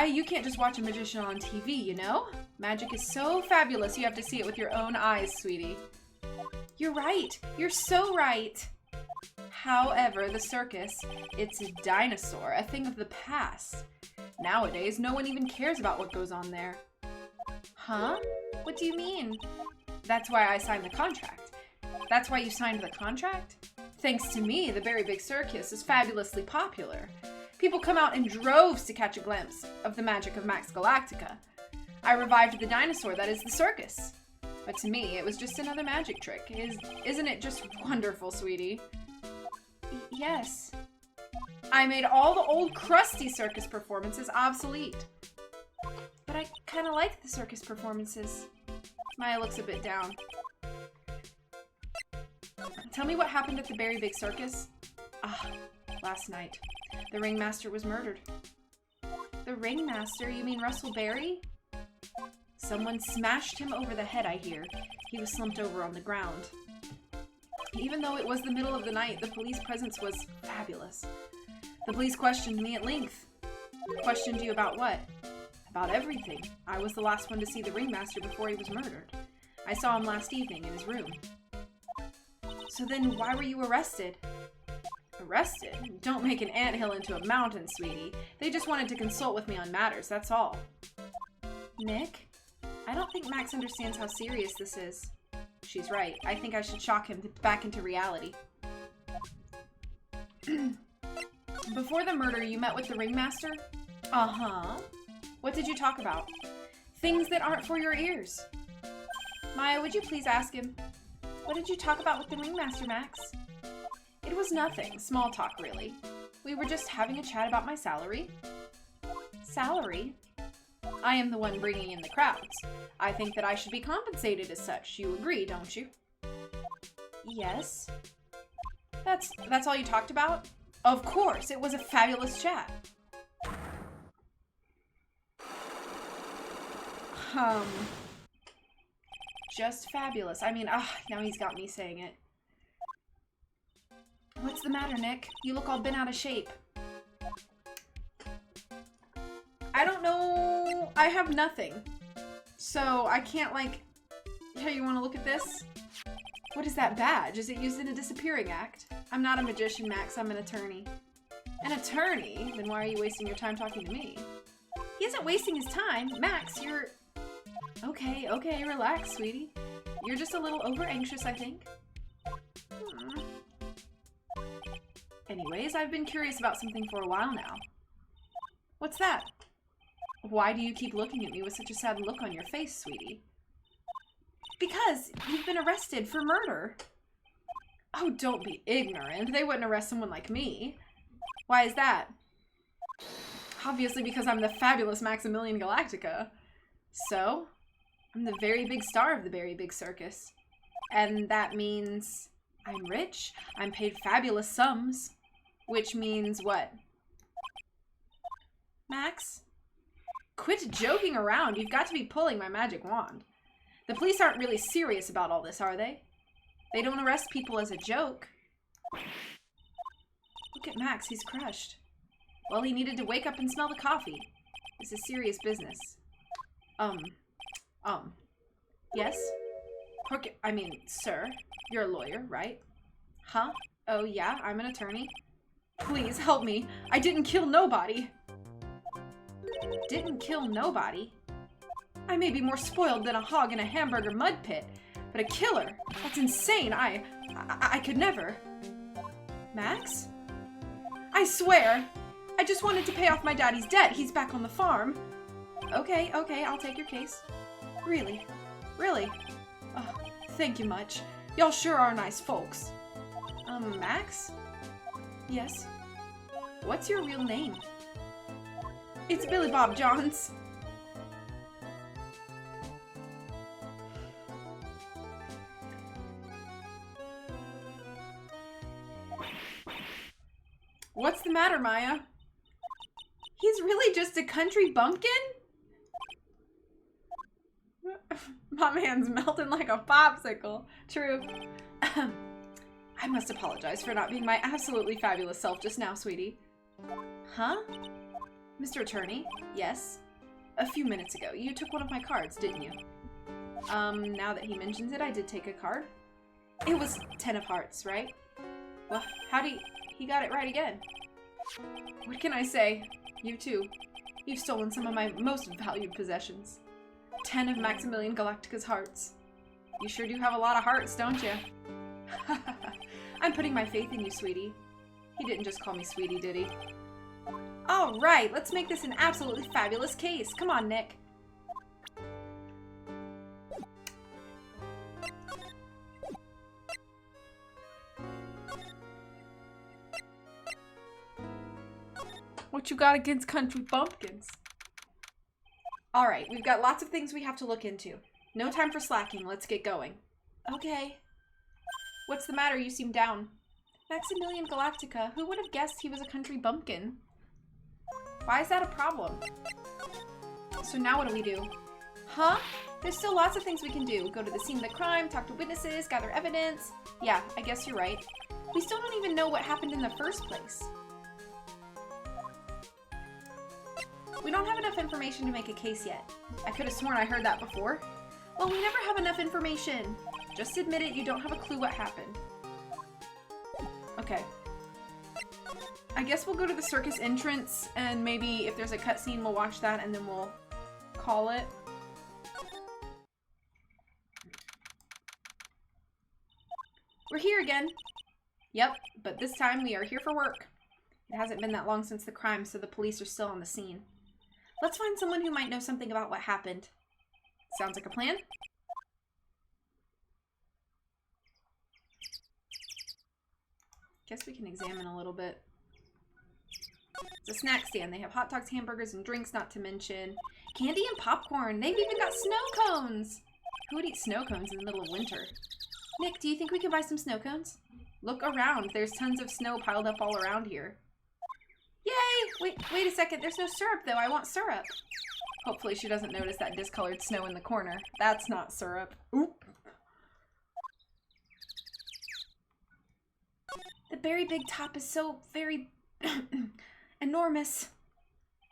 You can't just watch a magician on TV, you know? Magic is so fabulous, you have to see it with your own eyes, sweetie. You're right. You're so right. However, the circus, it's a dinosaur, a thing of the past. Nowadays, no one even cares about what goes on there. Huh? What do you mean? That's why I signed the contract. That's why you signed the contract? Thanks to me, the Very Big Circus is fabulously popular. People come out in droves to catch a glimpse of the magic of Max Galactica. I revived the dinosaur that is the circus. But to me, it was just another magic trick. Isn't it just wonderful, sweetie? Yes. I made all the old crusty circus performances obsolete. But I kind of like the circus performances. Maya looks a bit down. Tell me what happened at the Very Big Circus. Last night. The ringmaster was murdered. The ringmaster? You mean Russell Berry? Someone smashed him over the head, I hear. He was slumped over on the ground. Even though it was the middle of the night, the police presence was fabulous. The police questioned me at length. Questioned you about what? About everything. I was the last one to see the ringmaster before he was murdered. I saw him last evening in his room. So then why were you arrested? Arrested? Don't make an anthill into a mountain, sweetie. They just wanted to consult with me on matters, that's all. Nick? I don't think Max understands how serious this is. She's right. I think I should shock him back into reality. Before the murder, you met with the ringmaster? Uh-huh. What did you talk about? Things that aren't for your ears. Maya, would you please ask him? What did you talk about with the ringmaster, Max? It was nothing. Small talk, really. We were just having a chat about my salary. Salary? I am the one bringing in the crowds. I think that I should be compensated as such. You agree, don't you? Yes. That's all you talked about? Of course, it was a fabulous chat. Just fabulous. I mean, now he's got me saying it. What's the matter, Nick? You look all bent out of shape. I don't know. I have nothing. So I can't, like... Hey, you want to look at this? What is that badge? Is it used in a disappearing act? I'm not a magician, Max. I'm an attorney. An attorney? Then why are you wasting your time talking to me? He isn't wasting his time. Max, you're... Okay, relax, sweetie. You're just a little over-anxious, I think. Anyways, I've been curious about something for a while now. What's that? Why do you keep looking at me with such a sad look on your face, sweetie? Because you've been arrested for murder. Oh, don't be ignorant. They wouldn't arrest someone like me. Why is that? Obviously because I'm the fabulous Maximilian Galactica. So, I'm the very big star of the Very Big Circus. And that means I'm rich. I'm paid fabulous sums. Which means what? Max? Quit joking around. You've got to be pulling my magic wand. The police aren't really serious about all this, are they? They don't arrest people as a joke. Look at Max. He's crushed. Well, he needed to wake up and smell the coffee. This is serious business. Yes? Okay, I mean, sir, you're a lawyer, right? Huh? Oh, yeah, I'm an attorney. Please, help me. I didn't kill nobody. Didn't kill nobody? I may be more spoiled than a hog in a hamburger mud pit, but a killer? That's insane. I could never. Max? I swear! I just wanted to pay off my daddy's debt. He's back on the farm. Okay, I'll take your case. Really? Really? Oh, thank you much. Y'all sure are nice folks. Max? Yes? What's your real name? It's Billy Bob Johns. What's the matter, Maya? He's really just a country bumpkin? My man's melting like a popsicle. True. I must apologize for not being my absolutely fabulous self just now, sweetie. Huh? Mr. Attorney? Yes? A few minutes ago, you took one of my cards, didn't you? Now that he mentions it, I did take a card. It was 10 of hearts, right? Well, he got it right again. What can I say? You too. You've stolen some of my most valued possessions. 10 of Maximilian Galactica's hearts. You sure do have a lot of hearts, don't you? I'm putting my faith in you, sweetie. He didn't just call me sweetie, did he? All right, let's make this an absolutely fabulous case. Come on, Nick. What you got against country bumpkins? All right, we've got lots of things we have to look into. No time for slacking. Let's get going. Okay. What's the matter? You seem down. Maximilian Galactica. Who would have guessed he was a country bumpkin? Why is that a problem? So now what do we do? Huh? There's still lots of things we can do. Go to the scene of the crime, talk to witnesses, gather evidence. Yeah, I guess you're right. We still don't even know what happened in the first place. We don't have enough information to make a case yet. I could have sworn I heard that before. Well, we never have enough information. Just admit it, you don't have a clue what happened. Okay. I guess we'll go to the circus entrance, and maybe if there's a cutscene, we'll watch that, and then we'll call it. We're here again. Yep, but this time we are here for work. It hasn't been that long since the crime, so the police are still on the scene. Let's find someone who might know something about what happened. Sounds like a plan? Guess we can examine a little bit. It's a snack stand. They have hot dogs, hamburgers, and drinks, not to mention candy and popcorn. They've even got snow cones. Who would eat snow cones in the middle of winter? Nick, do you think we can buy some snow cones? Look around. There's tons of snow piled up all around here. Yay! Wait a second. There's no syrup, though. I want syrup. Hopefully she doesn't notice that discolored snow in the corner. That's not syrup. Oop. The very big top is so very enormous.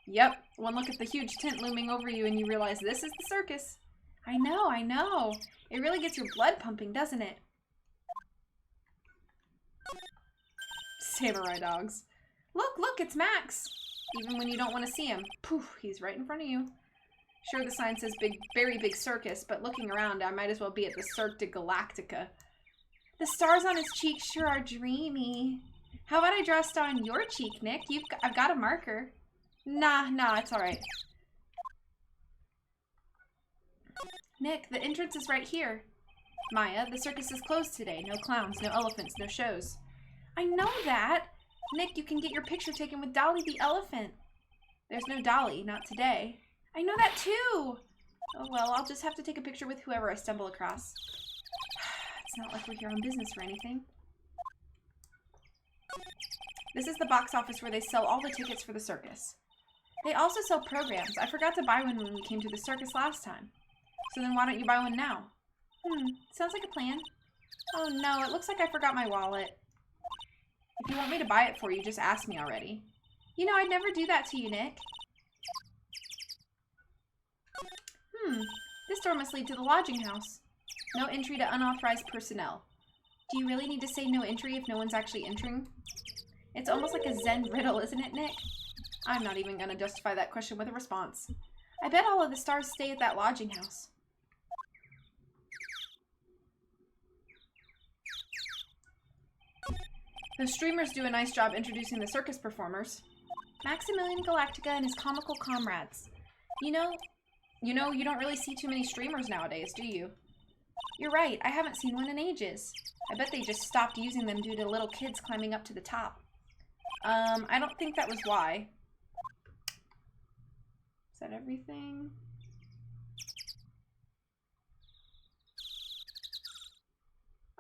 Yep. One look at the huge tent looming over you and you realize this is the circus. I know. It really gets your blood pumping, doesn't it? Samurai dogs. Look, it's Max. Even when you don't want to see him. Poof, he's right in front of you. Sure, the sign says very big circus, but looking around, I might as well be at the Cirque de Galactica. The stars on his cheeks sure are dreamy. How about I draw a star on your cheek, Nick? I've got a marker. Nah, it's alright. Nick, the entrance is right here. Maya, the circus is closed today. No clowns, no elephants, no shows. I know that. Nick, you can get your picture taken with Dolly the elephant. There's no Dolly, not today. I know that too. Oh well, I'll just have to take a picture with whoever I stumble across. It's not like we're here on business or anything. This is the box office where they sell all the tickets for the circus. They also sell programs. I forgot to buy one when we came to the circus last time. So then why don't you buy one now? Sounds like a plan. Oh no, it looks like I forgot my wallet. If you want me to buy it for you, just ask me already. You know, I'd never do that to you, Nick. This door must lead to the lodging house. No entry to unauthorized personnel. Do you really need to say no entry if no one's actually entering? It's almost like a Zen riddle, isn't it, Nick? I'm not even gonna justify that question with a response. I bet all of the stars stay at that lodging house. The streamers do a nice job introducing the circus performers. Maximilian Galactica and his comical comrades. You know, you don't really see too many streamers nowadays, do you? You're right, I haven't seen one in ages. I bet they just stopped using them due to little kids climbing up to the top. I don't think that was why. Is that everything?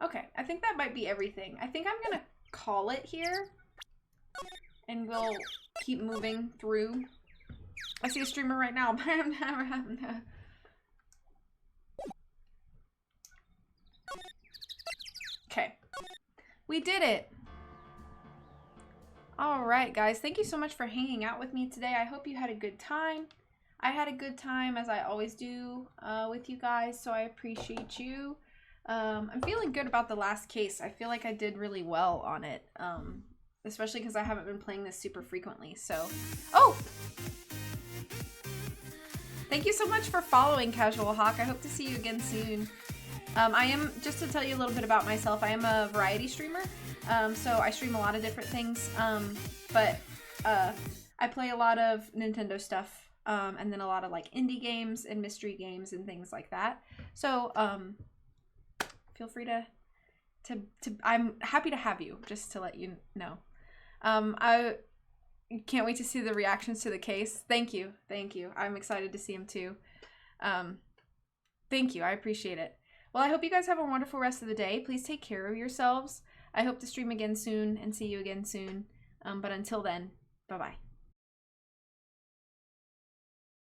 Okay, I think that might be everything. I think I'm gonna call it here. And we'll keep moving through. I see a streamer right now, but I'm never having to. Okay. We did it! Alright, guys. Thank you so much for hanging out with me today. I hope you had a good time. I had a good time, as I always do, with you guys, so I appreciate you. I'm feeling good about the last case. I feel like I did really well on it, especially because I haven't been playing this super frequently, so... Oh! Thank you so much for following, Casual Hawk. I hope to see you again soon. I am, just to tell you a little bit about myself, I am a variety streamer, so I stream a lot of different things, but I play a lot of Nintendo stuff, and then a lot of like indie games and mystery games and things like that. So feel free to I'm happy to have you, just to let you know. I can't wait to see the reactions to the case. Thank you. I'm excited to see them too. Thank you. I appreciate it. Well, I hope you guys have a wonderful rest of the day. Please take care of yourselves. I hope to stream again soon and see you again soon. But until then, bye-bye.